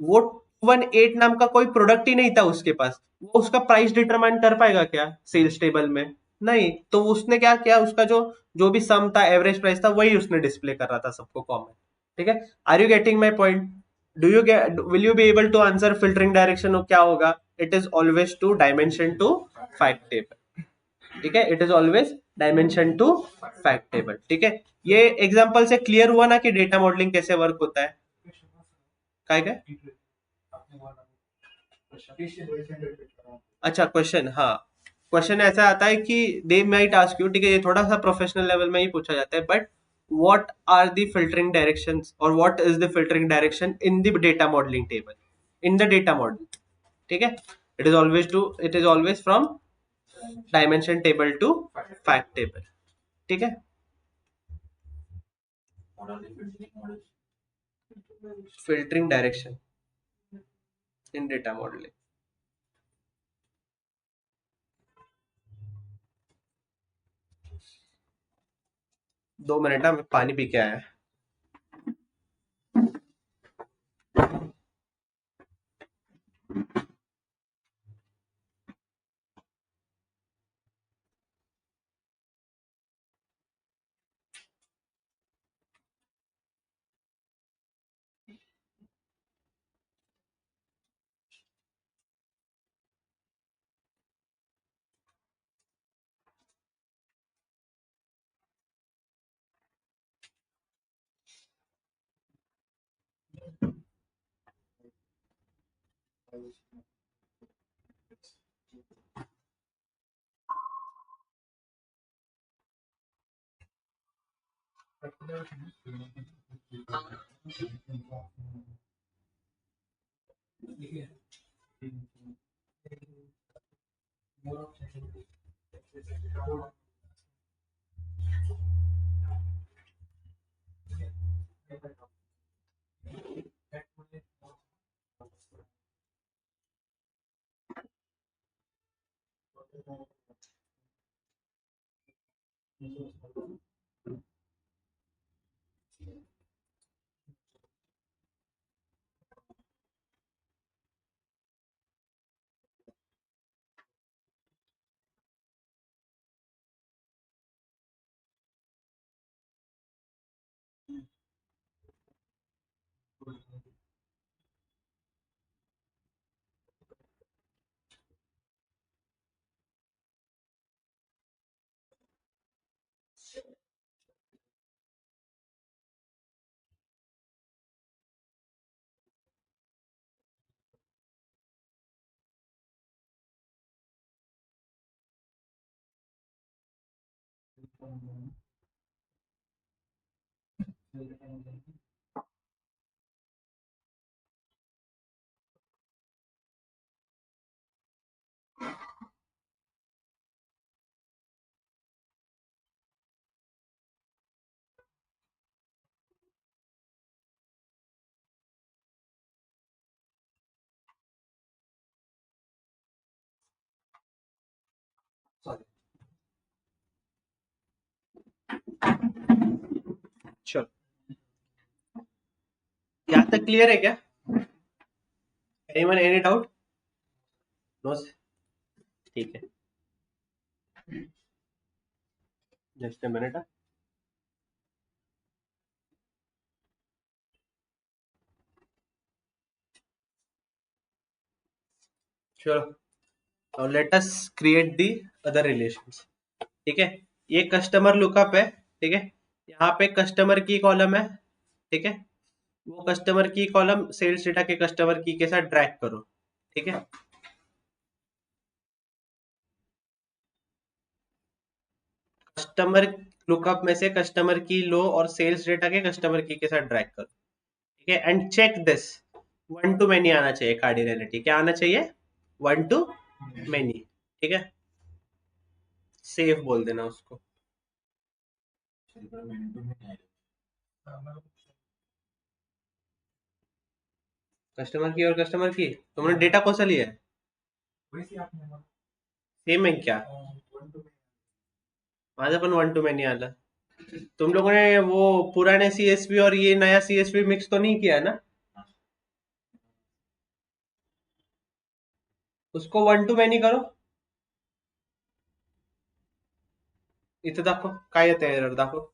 S1: वो 218 नाम का कोई प्रोडक्ट ही नहीं था उसके पास, वो उसका प्राइस डिटरमाइन कर पाएगा क्या सेल्स टेबल में, नहीं. तो उसने क्या किया, उसका जो जो भी सम था, एवरेज प्राइस था, वही उसने डिस्प्ले कर रहा था सबको कॉमन. ठीक है, are you getting my point? Do you get, will you be able to answer filtering direction क्या होगा, it is always to dimension to fact table. ठीक है, it is always dimension to fact table. ठीक है, ये example से clear हुआ ना कि डेटा मॉडलिंग कैसे वर्क होता है, काय काय. अच्छा, क्वेश्चन, हाँ, क्वेश्चन ऐसा आता है कि दे माइट आस्क यू, ठीक है, ये थोड़ा सा प्रोफेशनल लेवल में ही पूछा जाता है, but what are the filtering directions और what is the filtering direction in the data modelling table, in the data model. ठीक है, it is always from dimension table to fact table. ठीक है, filtering direction in data modelling. 2 minute ना, मैं पानी P के आया. चलो, यहाँ तक क्लियर है क्या? Anyone any doubt? नो, ठीक है, जस्ट अ मिनट। चलो, now let us create the other relations। ठीक है, ये कस्टमर लुकअप है। ठीक है, यहाँ पे कस्टमर की कॉलम है। ठीक है, वो कस्टमर की कॉलम सेल्स डेटा के कस्टमर की के साथ ड्रैग करो। ठीक है, कस्टमर लुकअप में से कस्टमर की लो और सेल्स डेटा के कस्टमर की के साथ ड्रैग करो। ठीक है, and check this, 1 to many आना चाहिए। कार्डिनलिटी क्या आना चाहिए? 1 to many। ठीक है, सेव बोल देना उसको। कस्टमर की और कस्टमर की तुमने डेटा कौन सा लिया है? सेम है क्या? माझा पण 1 to many आला। तुम लोगों ने वो पुराने सीएसपी और ये नया सीएसपी मिक्स तो नहीं किया ना? उसको 1 to many करो। इथं दाखव काय येतं, एरर दाखव।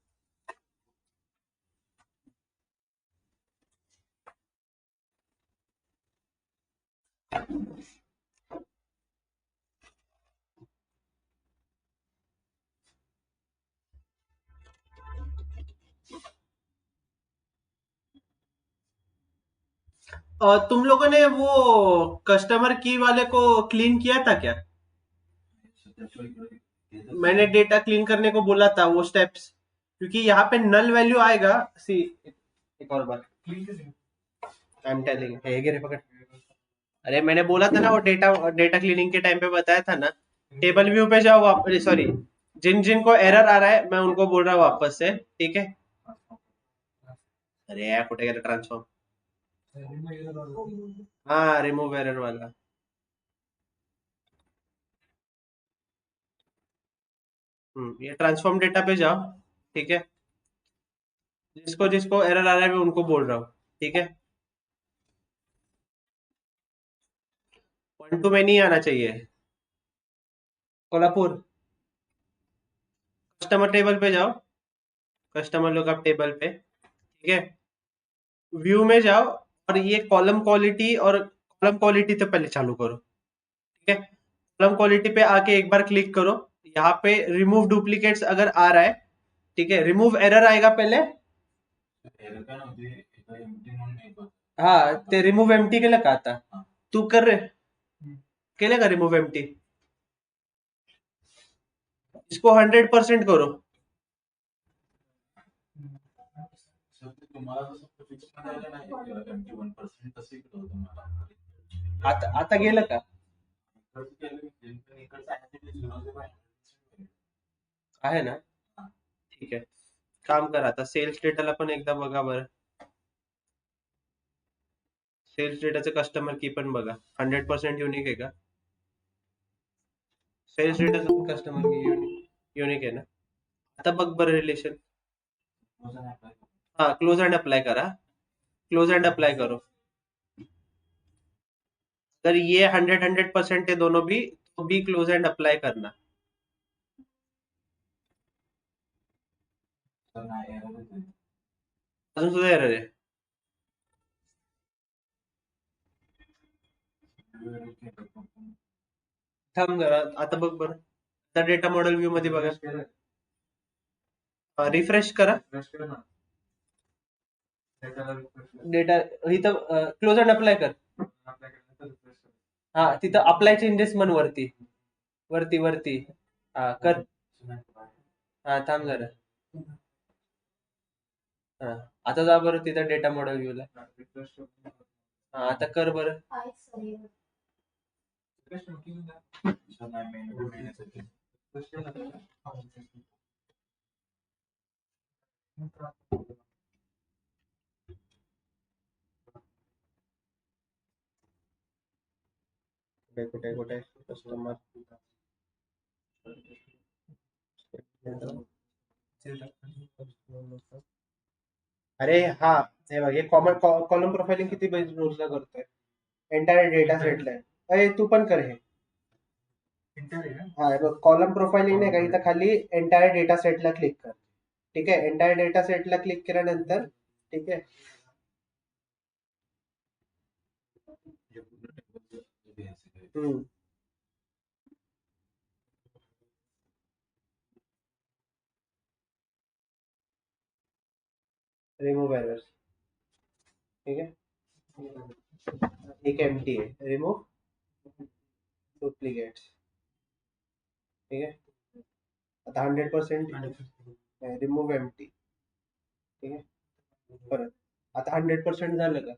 S1: तुम लोगों ने वो कस्टमर की वाले को क्लीन किया था क्या? मैंने डेटा क्लीन करने को बोला था, वो स्टेप्स, क्योंकि यहाँ पे नल वैल्यू आएगा। सी, एक और बार, आई एम टेलिंग, है गिरे पकड़। अरे मैंने बोला था ना, वो डेटा डेटा क्लीनिंग के टाइम पे बताया था ना। टेबल व्यू पे जाओ वापस, सॉरी, जिन जिन को एरर आ रहा है मैं उनको बोल रहा हूँ वापस से। ठीक है, अरे यार कुठे गेला ट्रांसफॉर्म? हाँ, रिमूव एरर वाला। ये ट्रांसफॉर्म डेटा पे जाओ। ठीक है, जिसको जिसको एरर आ रहा है मैं उनको बोल रहा हूँ। ठीक है, 1 to many आना चाहिए। कोल्हापुर, कस्टमर टेबल पे जाओ, कस्टमर लुकअप टेबल पे। ठीक है, व्यू में जाओ और ये कॉलम क्वालिटी, और कॉलम क्वालिटी तो पहले चालू करो। ठीक है, कॉलम क्वालिटी पे आके एक बार क्लिक करो। यहाँ पे रिमूव डुप्लीकेट्स अगर आ रहा है, ठीक है, रिमूव एरर आएगा पहले। हाँ, ते रिमूव एम्प्टी केलं का आता? तू कर रे, केले का रिमूव एम्प्टी? इसको 100% करो. आता गेलं का? आहे ना, ठीक आहे. काम करा आता, सेल्स डेटाला पण एकदा बघा बरं. सेल्स डेटाचं कस्टमर की पण बघा, 100% युनिक आहे का? सेल्स डेटाचं पण कस्टमर की युनिक आहे ना? आता बघ बरं रिलेशन. हाँ, क्लोज एंड अप्लाई करा, क्लोज एंड अप्लाई करो. अगर ये 100% है दोनों भी, तो भी क्लोज एंड अप्लाई करना. अजून सुद्धा एरर आहे. थांब जरा, आता बघ बरं. आता डेटा मॉडेल व्ह्यू मध्ये बघा, रिफ्रेश करा. डेटा इथं क्लोज एंड अप्लाय कर. हा, तिथं अप्लाय चेंजेस म्हण वरती वरती वरती. हा कर. हा थांब जरा. हा, आता जा बरं तिथं डेटा मॉडेल व्ह्यूला. हा, आता कर बरं. कुठे कुठे कस्टमर. अरे हा, हे बघ, हे कॉलम प्रोफाइलिंग किती रोजला करतोय. एंटायर डेटा सेटला आहे. अरे तू पण कर हे. हा, हे बघ, कॉलम प्रोफाइलिंग नाही का, इथं खाली एंटायर डेटा सेटला क्लिक कर. ठीक आहे, एंटायर डेटा सेटला क्लिक केल्यानंतर, ठीक आहे, हम्म, रिमूव एरर्स. ठीक है, एक एम्प्टी है, रिमूव डुप्लिकेट्स. ठीक है, आता 100% रिमूव एम्प्टी. ठीक आहे, परत आता 100% झालं का?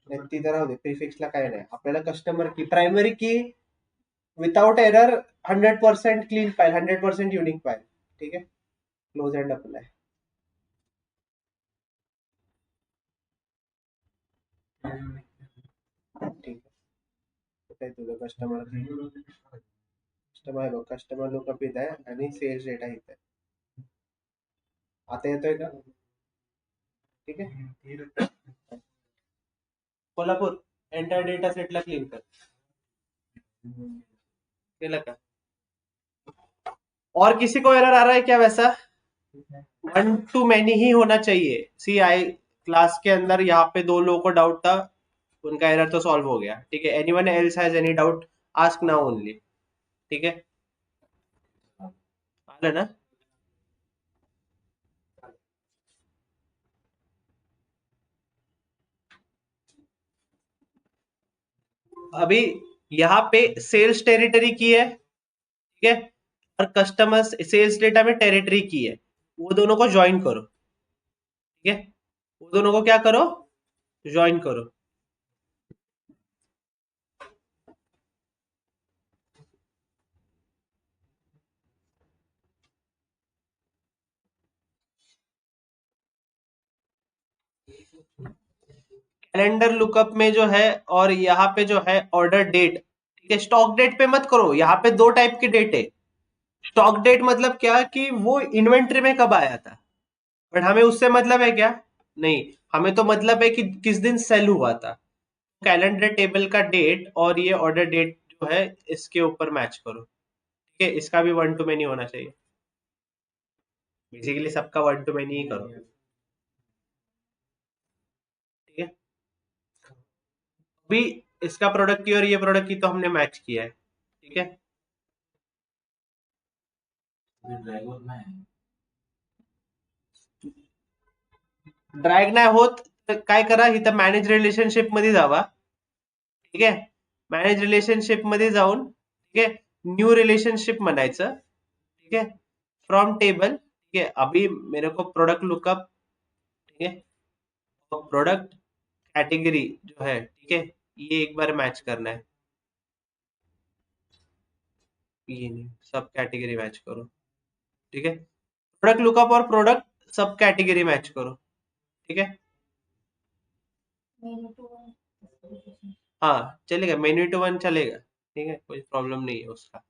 S1: नाही, तिथं राहू दे, प्रिफिक्सला काय नाही. आपल्याला कस्टमर की, प्रायमरी की without error, 100% clean file, 100% unique file. ठीक आहे, क्लोज एंड अप्लाय. ठीक आहे, कुठे आहे तुझं कस्टमर? कस्टमर आहे बघ, कस्टमर लुकअप इथं आहे आणि सेल्स डेटा इथं आहे. आता येतोय का? ठीक आहे, कोल्हापूर एंटायर डेटा सेटला क्लीन कर. केलं का? और किसी को एरर आ रहा है क्या वैसा? 1 to many ही होना चाहिए. सी आई क्लास के अंदर यहाँ पे 2 लोगों को डाउट था, उनका एरर तो सॉल्व हो गया. ठीक है, anyone else has any doubt, ask now only. ठीक है, आलं ना? अभी यहाँ पे सेल्स टेरिटरी की है, ठीक है, और कस्टमर सेल्स डेटा में टेरिटरी की है. वो दोनों को ज्वाइन करो. ठीक है, वो दोनों को क्या करो? ज्वाइन करो. कैलेंडर लुकअप में जो है, और यहाँ पे जो है ऑर्डर डेट. ठीक है, स्टॉक डेट पे मत करो. यहाँ पे 2 टाइप की डेट है. स्टॉक डेट मतलब क्या कि वो इन्वेंट्री में कब आया था, बट हमें उससे मतलब है क्या? नहीं, हमें तो मतलब है कि किस दिन सेल हुआ था. कैलेंडर टेबल का डेट और ये ऑर्डर डेट जो है, इसके ऊपर मैच करो. ठीक है, इसका भी 1 to many होना चाहिए. बेसिकली सबका 1 to many ही करो. ठीक है, अभी इसका प्रोडक्ट की और ये प्रोडक्ट की तो हमने मैच किया है. ठीक है, ड्रॅग नाही होत तर काय करा, इथं मॅनेज रिलेशनशिप मध्ये जावा. ठीक है. मॅनेज रिलेशनशिप मध्ये जाऊन ठीक है न्यू रिलेशनशिप बनायचं. ठीक है. From table. ठीक है. अभी मेरे को प्रोडक्ट लुकअप ठीक है और प्रोडक्ट कैटेगरी जो है ठीक है ये एक बार मैच करना है. ये नहीं सब कैटेगरी मैच करो. ठीक है. प्रोडक्ट लुकअप और प्रोडक्ट सब कैटेगरी मैच करो. ठीक है. हाँ चलेगा. मेन्यू टू वन चलेगा. ठीक है कोई प्रॉब्लम नहीं है उसका.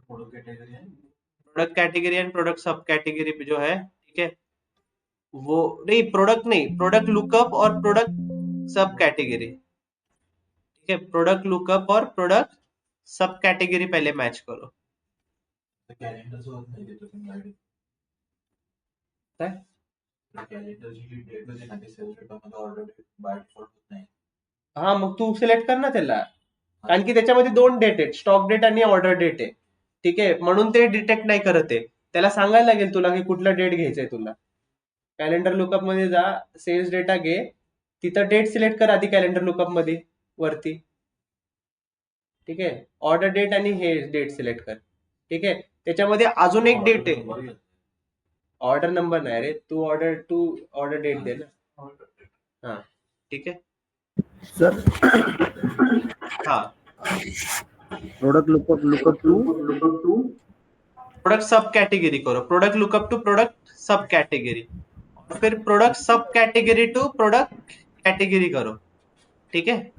S1: प्रोडक्ट कैटेगरी एंड प्रोडक्ट सब कैटेगरी पे जो है ठीक है वो नहीं. प्रोडक्ट लुकअप और प्रोडक्ट सब कैटेगरी. ठीक है. प्रोडक्ट लुकअप और प्रोडक्ट सब कैटेगरी पहले मैच करो. काय? हा मग तू सिलेक्ट कर ना त्याला. कारण की त्याच्यामध्ये 2 डेट आहेत. स्टॉक डेट आणि ऑर्डर डेट आहे. ठीक आहे. म्हणून ते डिटेक्ट नाही करत आहे. त्याला सांगायला लागेल तुला की कुठला डेट घ्यायचंय तुला. कॅलेंडर लुकअप मध्ये जा. सेल्स डेटा घे. तिथं डेट सिलेक्ट कर आधी कॅलेंडर लुकअप मध्ये वरती. ठीक आहे. ऑर्डर डेट आणि हे डेट सिलेक्ट कर. ठीक आहे. त्याच्यामध्ये अजून एक डेट आहे. ऑर्डर नंबर नाही रे. तू ऑर्डर डेट दे ना. हा ठीक आहे.
S2: सर
S1: हा
S2: प्रोडक्ट लुकअप टू
S1: प्रोडक्ट सब कैटेगरी करो. प्रोडक्ट लुकअप टू प्रोडक्ट सब कैटेगरी और फिर प्रोडक्ट सब कैटेगरी टू प्रोडक्ट कैटेगरी करो. ठीक है.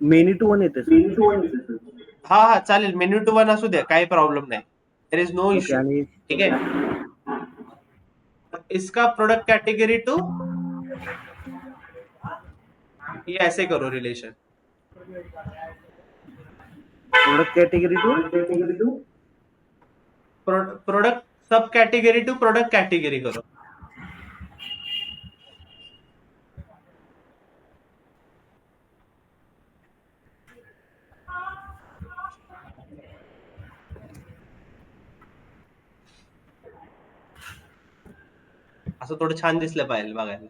S2: मेनी टू वन येते सर.
S1: हा हा चालेल. मेन्यू टू वन असू द्या काही प्रॉब्लेम नाही. There is no
S2: okay.
S1: Issue.
S2: आणि
S1: ठीक है. इसका प्रोडक्ट कैटेगरी टू ये ऐसे करो relation.
S2: Product category to
S1: product सब कैटेगरी टू प्रोडक्ट कैटेगरी करो. असं थोडं छान दिसलं पाहिजे बघायला.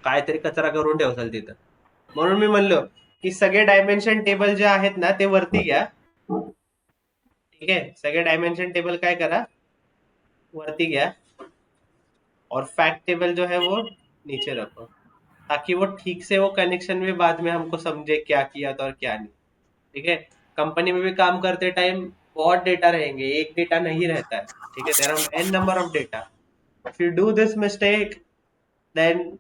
S1: काहीतरी कचरा करून ठेवसाल तिथं. म्हणून मी म्हणलो की सगळे डायमेन्शन टेबल जे आहेत ना ते वरती घ्या. ठीक है. सगळे डायमेंशन टेबल काय करा वरती घ्या और फैक्ट टेबल जो है वो नीचे रखो ताकि वो ठीक से वो कनेक्शन में बाद में हमको समझे क्या किया था और क्या नहीं. ठीक है. कंपनी में भी काम करते टाइम बहुत डेटा रहेंगे. एक डेटा नहीं रहता है. ठीक है. There are n number of data. If you do this mistake then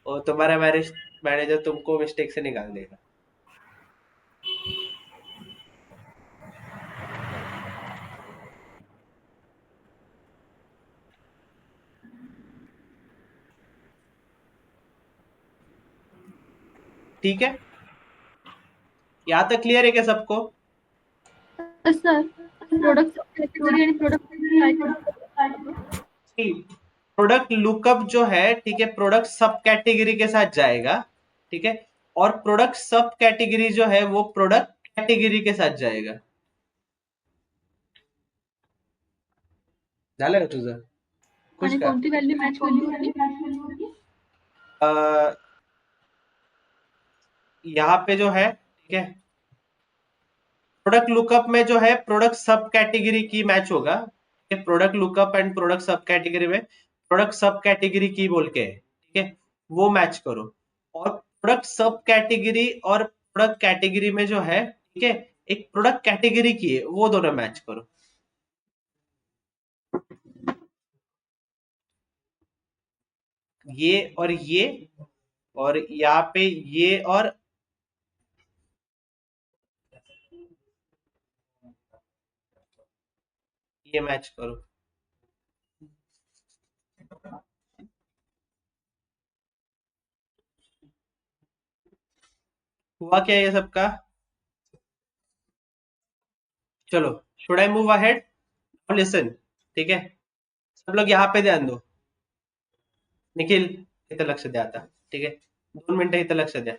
S1: तुम्हारा मैनेजर तुमको मिस्टेक से निकाल देगा. ठीक है. यहाँ तक क्लियर है क्या सबको?
S4: सर प्रोडक्ट कैटेगरी आणि प्रोडक्ट
S1: प्रोडक्ट लुकअप जो है ठीक है प्रोडक्ट सब कैटेगरी के साथ जाएगा. ठीक है. और प्रोडक्ट सब कैटेगरी जो है वो प्रोडक्ट कैटेगरी के साथ जाएगा. झालं का तुझं? कुछ
S4: आणि
S1: का?
S4: कोणती व्हॅल्यू मॅच केली होती?
S1: यहाँ पे जो है ठीक है प्रोडक्ट लुकअप में जो है प्रोडक्ट सब कैटेगरी की मैच होगा. प्रोडक्ट लुकअप एंड प्रोडक्ट सब कैटेगरी में प्रोडक्ट सब कैटेगरी की बोल के है. ठीक है. वो मैच करो. और प्रोडक्ट सब कैटेगरी और प्रोडक्ट कैटेगरी में जो है ठीक है एक प्रोडक्ट कैटेगरी की है वो दोनों मैच करो. ये और यहाँ पे ये और ये मैच करो. हुआ क्या ये सबका? चलो should I move ahead? Listen. ठीक है. सब लोग यहाँ पे ध्यान दो. निखिल इथं लक्ष द्या आता. ठीक आहे. 2 मिनिटं इथं लक्ष द्या.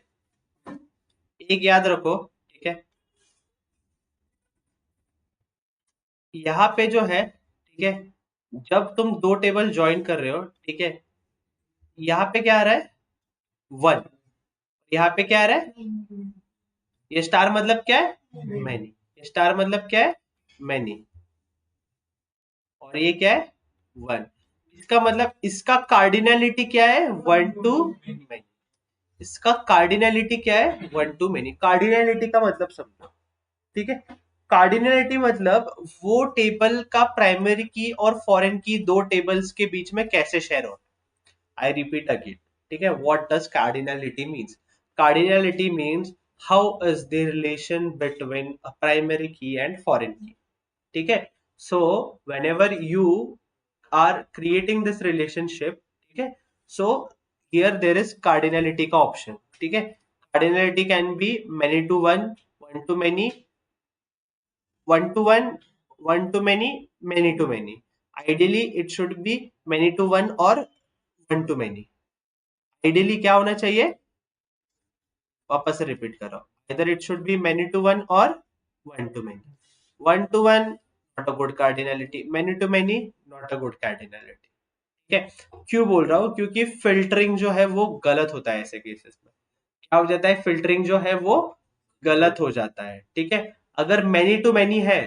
S1: एक याद रखो. ठीक है. यहाँ पे जो है ठीक है जब तुम 2 टेबल ज्वाइन कर रहे हो ठीक है यहाँ पे क्या आ रहा है 1. यहाँ पे क्या आ रहा है, ये स्टार मतलब क्या है, मैनी, स्टार मतलब क्या है, मैनी, और ये क्या है, वन। इसका मतलब इसका कार्डिनलिटी क्या है, वन टू मैनी। इसका कार्डिनलिटी क्या है, वन टू मैनी। कार्डिनलिटी का मतलब समझो, ठीक है। कार्डिनलिटी मतलब वो टेबल का प्राइमरी की और फॉरेन की दो टेबल्स के बीच में कैसे शेयर हो। आई रिपीट अगेन, ठीक है। What does cardinality means? Cardinality means how is the relation between a primary key and foreign key, ठीक है। So whenever you are creating this relationship, ठीक है, so here there is cardinality का option, ठीक है। Cardinality can be many to one, one to many, one to one, one to many, many to many. Ideally, it should be many to one or one to many. Ideally क्या होना चाहिए, वापस से repeat कर रहा हूँ, either it should be many to one or one to many. One to one not a good cardinality, many to many not a good cardinality. ठीक है। क्यों बोल रहा हूँ, क्योंकि फिल्टरिंग जो है वो गलत होता है ऐसे केसेस में। क्या हो जाता है, फिल्टरिंग जो है वो गलत हो जाता है, ठीक है। अगर मैनी टू मैनी है,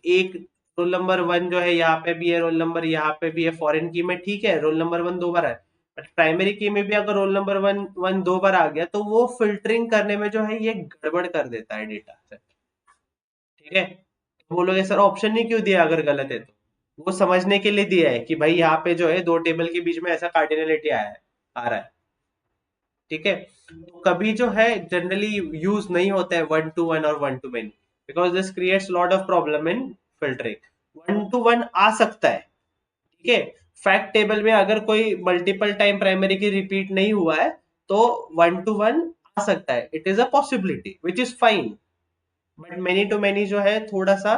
S1: एक रोल नंबर वन जो है यहाँ पे भी है, रोल नंबर यहाँ पे भी है, फॉरेन की में ठीक है रोल नंबर वन दो बार है, बट प्राइमरी की में भी अगर रोल नंबर वन वन दो बार आ गया तो वो फिल्टरिंग करने में जो है ये गड़बड़ कर देता है डेटा से, ठीक है। तो बोलोगे सर ऑप्शन नहीं क्यों दिया अगर गलत है तो? वो समझने के लिए दिया है कि भाई यहाँ पे जो है दो टेबल के बीच में ऐसा कार्डिनलिटी आया है, आ रहा है, ठीक है। तो कभी जो है जनरली यूज नहीं होता है वन टू वन और one to many, because this creates lot of problem in filtering. One to one आ सकता है, ठीक है। फैक्ट टेबल में अगर कोई multiple time primary key repeat नहीं हुआ है तो वन टू वन आ सकता है, it is a possibility which is fine. But many to many जो है थोड़ा सा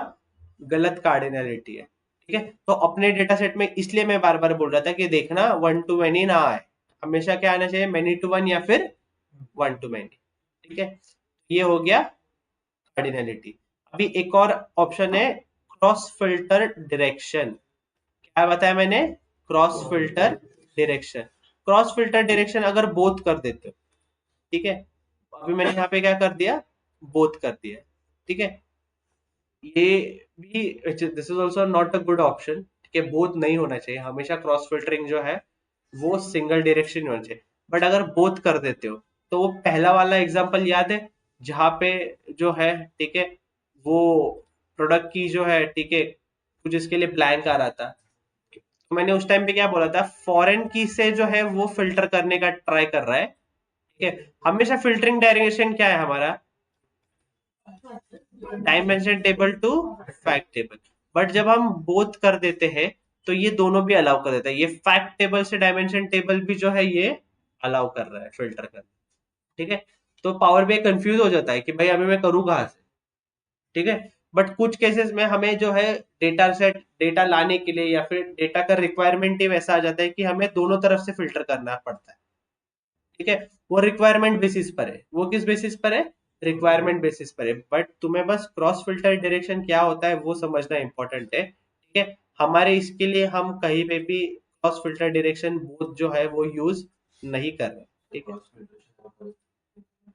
S1: गलत कार्डिनलिटी है, ठीक है। तो अपने डेटा सेट में इसलिए मैं बार बार बोल रहा था कि देखना वन टू मेनी ना आए, हमेशा क्या आना चाहिए, मेनी टू वन या फिर वन टू मेनी, ठीक है। ये हो गया कार्डिनलिटी। अभी एक और ऑप्शन है क्रॉस फिल्टर डायरेक्शन। क्या बताया मैंने, cross filter direction. Cross filter direction अगर बोथ कर देते हो, ठीक है, अभी मैंने यहाँ पे क्या कर दिया, बोथ कर दिया, ठीक है। ये भी this is also not a good option, ठीक है। बोथ नहीं होना चाहिए, हमेशा क्रॉस फिल्टरिंग जो है वो सिंगल डायरेक्शन होना चाहिए। बट अगर बोथ कर देते हो तो वो पहला वाला एग्जांपल याद है जहां पे जो है, ठीक है, वो प्रोडक्ट की जो है, ठीक है, कुछ इसके लिए ब्लैंक आ रहा था, तो मैंने उस टाइम पे क्या बोला था, फॉरेन की से जो है वो फिल्टर करने का ट्राई कर रहा है, ठीक है। हमेशा फिल्टरिंग डायरेक्शन क्या है हमारा, dimension table to fact table. But जब हम बोथ कर देते हैं तो ये दोनों भी अलाउ कर देता है, ये फैक्ट टेबल से डायमेंशन टेबल भी जो है ये अलाउ कर रहा है फिल्टर कर, ठीक है। तो पावर बीआई कंफ्यूज हो जाता है कि भाई अभी मैं करूँ कहां से, ठीक है। बट कुछ केसेस में हमें जो है डेटा सेट, डेटा लाने के लिए या फिर डेटा का रिक्वायरमेंट ही वैसा आ जाता है कि हमें दोनों तरफ से फिल्टर करना पड़ता है, ठीक है। वो रिक्वायरमेंट बेसिस पर है, वो किस बेसिस पर है, रिक्वायरमेंट बेसिस पर है। बट तुम्हें बस क्रॉस फिल्टर डायरेक्शन क्या होता है वो समझना इंपॉर्टेंट है, ठीक है। हमारे इसके लिए हम कहीं पे भी क्रॉस फिल्टर डायरेक्शन बोथ जो है वो यूज नहीं कर रहे, ठीक है।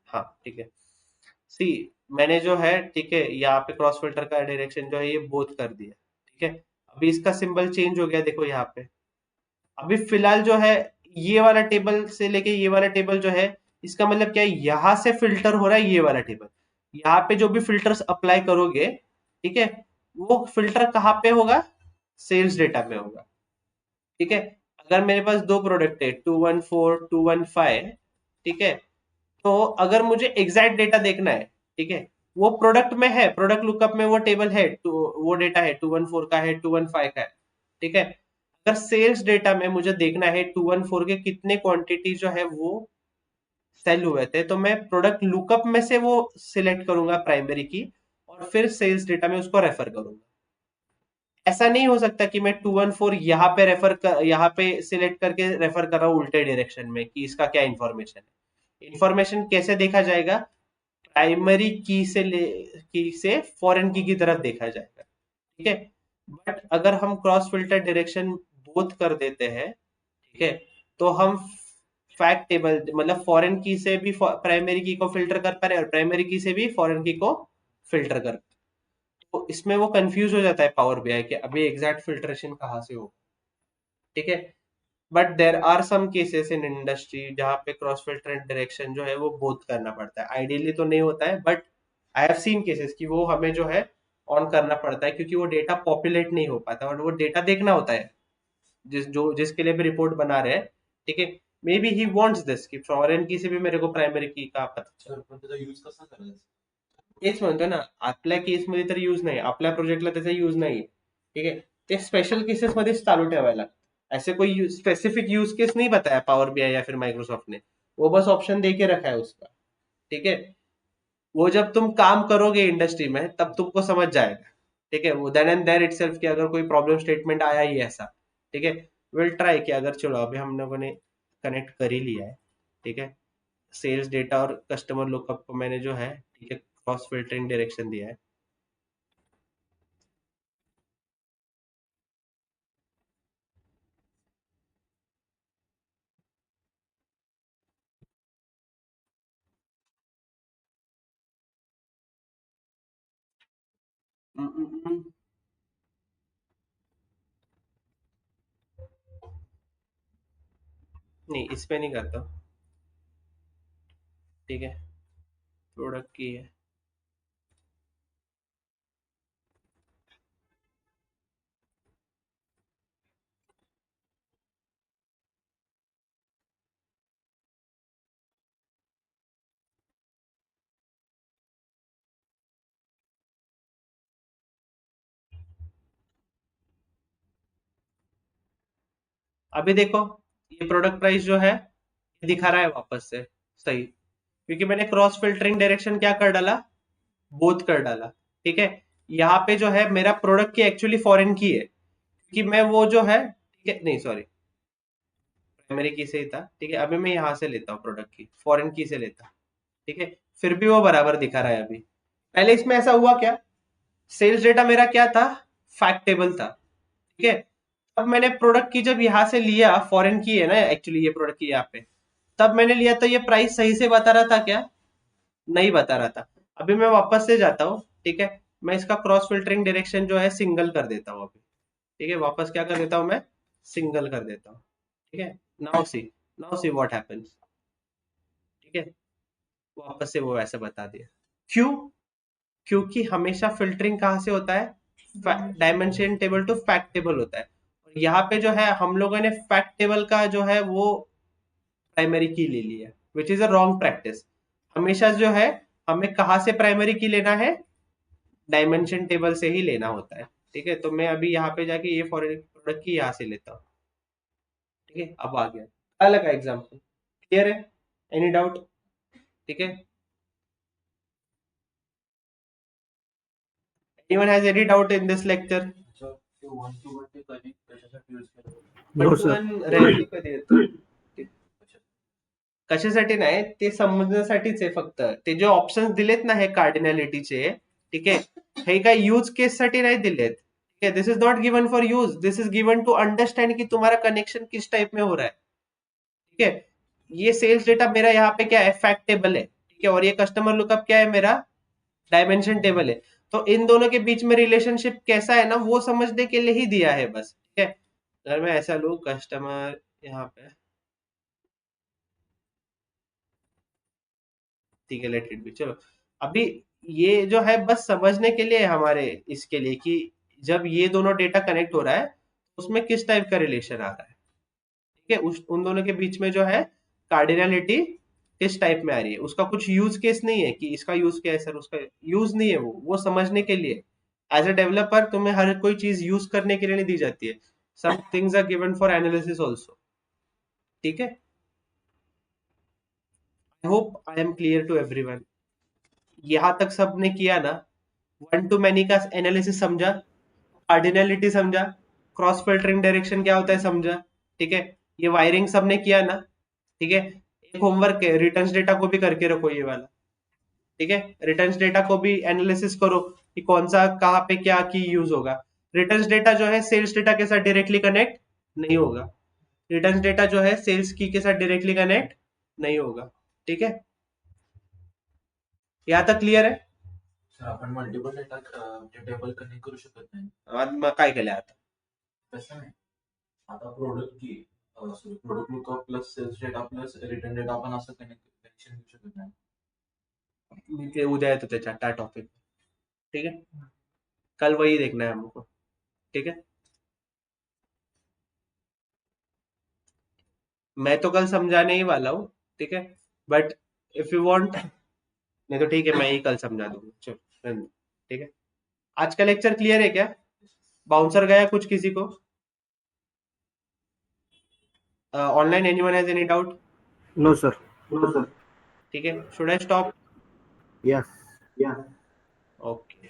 S1: हाँ ठीक है, सी मैंने जो है, ठीक है, यहाँ पे क्रॉस फिल्टर का डायरेक्शन जो है ये बोथ कर दिया, ठीक है। अभी इसका सिंबल चेंज हो गया, देखो यहाँ पे। अभी फिलहाल जो है ये वाला टेबल से लेके ये वाला टेबल जो है, इसका मतलब क्या है, यहां से फिल्टर हो रहा है ये वाला टेबल। यहाँ पे जो भी फिल्टर्स अप्लाई करोगे, ठीक है, वो फिल्टर कहाँ पे होगा, सेल्स डेटा में होगा, ठीक है। अगर मेरे पास दो प्रोडक्ट है 214 215, ठीक है, तो अगर मुझे एग्जैक्ट डेटा देखना है, ठीक है, वो प्रोडक्ट में है, प्रोडक्ट लुकअप में वो टेबल है, तो वो डेटा है 214 का है, 215 का है, ठीक है। अगर सेल्स डेटा में मुझे देखना है 214 के कितने क्वांटिटी जो है वो सेल हुए थे, तो मैं प्रोडक्ट लुकअप में से वो सिलेक्ट करूंगा प्राइमरी की, और फिर सेल्स डेटा में उसको रेफर करूंगा। ऐसा नहीं हो सकता कि मैं 214 यहाँ पे यहाँ पे सिलेक्ट करके रेफर कर रहा हूँ उल्टे डायरेक्शन में कि इसका क्या इंफॉर्मेशन है। इंफॉर्मेशन कैसे देखा जाएगा, प्राइमरी की से फॉरेन की तरफ देखा जाएगा, ठीक है। बट अगर हम क्रॉस फिल्टर डायरेक्शन बोथ कर देते हैं, ठीक है, तो हम फैक्ट टेबल मतलब फॉरेन की से भी प्राइमरी की को फिल्टर कर पा रहे और प्राइमरी की से भी फॉरेन की को फिल्टर कर। तो इसमें वो कंफ्यूज हो जाता है पावर बीआई कि अभी एग्जैक्ट फिल्ट्रेशन कहाँ से हो। ठीक है, but there are some cases in industry जहाँ पे क्रॉस फिल्टर डायरेक्शन जो है वो बोथ करना पड़ता है। आइडियली तो नहीं होता है, but I have seen cases कि वो हमें जो है ऑन करना पड़ता है, क्योंकि वो डेटा पॉपुलेट नहीं हो पाता और वो डेटा देखना होता है जिसके लिए भी रिपोर्ट बना रहे हैं। ठीक है, may be he wants this की फॉरेन की से भी मेरे को प्रायमरी की का पता चला.
S5: पण त्याचा यूज कसा करायचा?
S1: तेच म्हणतो ना, आपल्या केसमध्ये तर यूज नाही, आपल्या प्रोजेक्टला त्याचा यूज नाही. ठीक है, ते स्पेशल केसेस मध्येच चालू ठेवायला लागतं. ऐसे कोई स्पेसिफिक यूज केस नहीं बताया पावर बीआई या फिर माइक्रोसॉफ्ट ने, वो बस ऑप्शन दे के रखा है उसका. ठीक है, वो जब तुम काम करोगे इंडस्ट्री में तब तुमको समझ जाएगा. ठीक है, वो देन एंड देयर इटसेल्फ कि अगर कोई प्रॉब्लम स्टेटमेंट आया ही ऐसा. ठीक है, विल ट्राई कि अगर चलो अभी हम लोगों ने कनेक्ट कर ही लिया है. ठीक है, सेल्स डेटा और कस्टमर लुकअप को मैंने जो है ठीक है क्रॉस फिल्टरिंग डायरेक्शन दिया है. नहीं, इस पे नहीं करता. ठीक है, प्रोडक्ट की है. अभी देखो, ये प्रोडक्ट प्राइस जो है ये दिखा रहा है वापस से सही, क्योंकि मैंने क्रॉस फिल्टरिंग डायरेक्शन क्या कर डाला, बोथ कर डाला. ठीक है, यहाँ पे जो है मेरा प्रोडक्ट की एक्चुअली फॉरेन की है, क्योंकि मैं वो जो है ठीक है, नहीं सॉरी, प्राइमरी की से ही था. ठीक है, अभी मैं यहाँ से लेता हूँ प्रोडक्ट की, फॉरेन की से लेता. ठीक है, फिर भी वो बराबर दिखा रहा है. अभी पहले इसमें ऐसा हुआ क्या, सेल्स डेटा मेरा क्या था, फैक्ट टेबल था. ठीक है, अब मैंने प्रोडक्ट की जब यहाँ से लिया, फॉरेन की है ना एक्चुअली ये प्रोडक्ट की यहाँ पे, तब मैंने लिया तो ये प्राइस सही से बता रहा था क्या, नहीं बता रहा था. अभी मैं वापस से जाता हूँ. ठीक है, मैं इसका क्रॉस फिल्टरिंग डायरेक्शन जो है सिंगल कर देता हूँ अभी. ठीक है, वापस क्या कर देता हूँ मैं, सिंगल कर देता हूँ. ठीक है, नाउ सी व्हाट हैपेंस. ठीक है, वापस से वो ऐसे बता दिया. क्यों, क्योंकि हमेशा फिल्टरिंग कहाँ से होता है, dimension table to fact table होता है. और यहाँ पे जो है हम लोगों ने फैक्ट टेबल का जो है वो प्राइमरी की ले लिया, which is a wrong practice. हमेशा जो है हमें कहाँ से प्राइमरी की लेना है, डायमेंशन टेबल से ही लेना होता है. ठीक है, तो मैं अभी यहाँ पे जाके ये फॉरेन प्रोडक्ट की यहाँ से लेता हूँ. ठीक है, अब आ गया अलग का एग्जाम्पल. क्लियर है, एनी डाउट? ठीक है, anyone has any doubt in this lecture?
S5: अच्छा, ते वन टू वन ते कनेक्ट कशासाठी यूज केलं?
S2: No,
S1: पण
S2: sir.
S1: पण relative कधी येतो? कशासाठी नाही, ते समजण्यासाठीच आहे फक्त. ते जे ऑप्शन्स दिलेत ना हे कार्डिनॅलिटीचे, ठीक आहे, हे काही यूज केस साठी नाही दिलेत. ठीक है, this is not given for use, this is given to understand कि तुम्हारा कनेक्शन किस टाइप में हो रहा है. ठीक है, ये सेल्स डेटा मेरा यहाँ पे क्या है, फैक्ट टेबल है. ठीक है, और ये कस्टमर लुकअप क्या है मेरा, डायमेंशन टेबल है. तो इन दोनों के बीच में रिलेशनशिप कैसा है ना वो समझने के लिए ही दिया है बस. ठीक है, अगर मैं ऐसा लू कस्टमर यहाँ पे, ठीक है, लेट इट बी. चलो, अभी ये जो है बस समझने के लिए हमारे इसके लिए कि जब ये दोनों डेटा कनेक्ट हो रहा है उसमें किस टाइप का रिलेशन आ रहा है. ठीक है, उन दोनों के बीच में जो है कार्डिनलिटी किस टाइप में आ रही है, उसका कुछ यूज केस नहीं है कि इसका यूज क्या है सर, उसका यूज नहीं है. वो समझने के लिए. एज अ डेवलपर तुम्हें हर कोई चीज यूज करने के लिए नहीं दी जाती है. Some things are given for analysis also. ठीक है, I hope I am clear to everyone. यहां तक सबने किया ना, वन टू मैनी का एनालिसिस समझा, कार्डिनलिटी समझा, क्रॉस फिल्टरिंग डायरेक्शन क्या होता है समझा. ठीक है, ये वायरिंग सबने किया ना. ठीक है, एक होमवर्क है, रिटर्न्स डेटा को भी करके रखो ये वाला. ठीक है, रिटर्न्स डेटा को भी एनालिसिस करो कि कौन सा कहाँ पे क्या की यूज होगा. रिटर्न्स डेटा जो है सेल्स डेटा के साथ डायरेक्टली कनेक्ट नहीं होगा. रिटर्न डेटा जो है सेल्स की के साथ डायरेक्टली कनेक्ट नहीं होगा. ठीक है, यहाँ तक क्लियर आहे.
S5: सर आपण मल्टिपल डेटा टेबल कनेक्ट करू शकत नाही.
S1: मग काय केलंय आता?
S5: तसं नाही. आता प्रोडक्ट की product lookup plus sales data plus return data आपण असं कनेक्शन घेऊ शकत नाही.
S1: मी ते उद्या येतो त्याच्यात त्या टॉपिक. ठीक है, कल वही देखना है हमको. ठीक है, मैं तो कल समझाने ही वाला हूँ. ठीक है, बट इफ यू वांट, नहीं तो ठीक है मैं ही कल समझा दूंगा. चलो रहने दो. ठीक है, आज का लेक्चर क्लियर है क्या? बाउंसर गया कुछ किसी को? Online anyone has any doubt?
S6: No, sir.
S1: ठीक है, should I stop?
S6: Yes.
S1: Okay.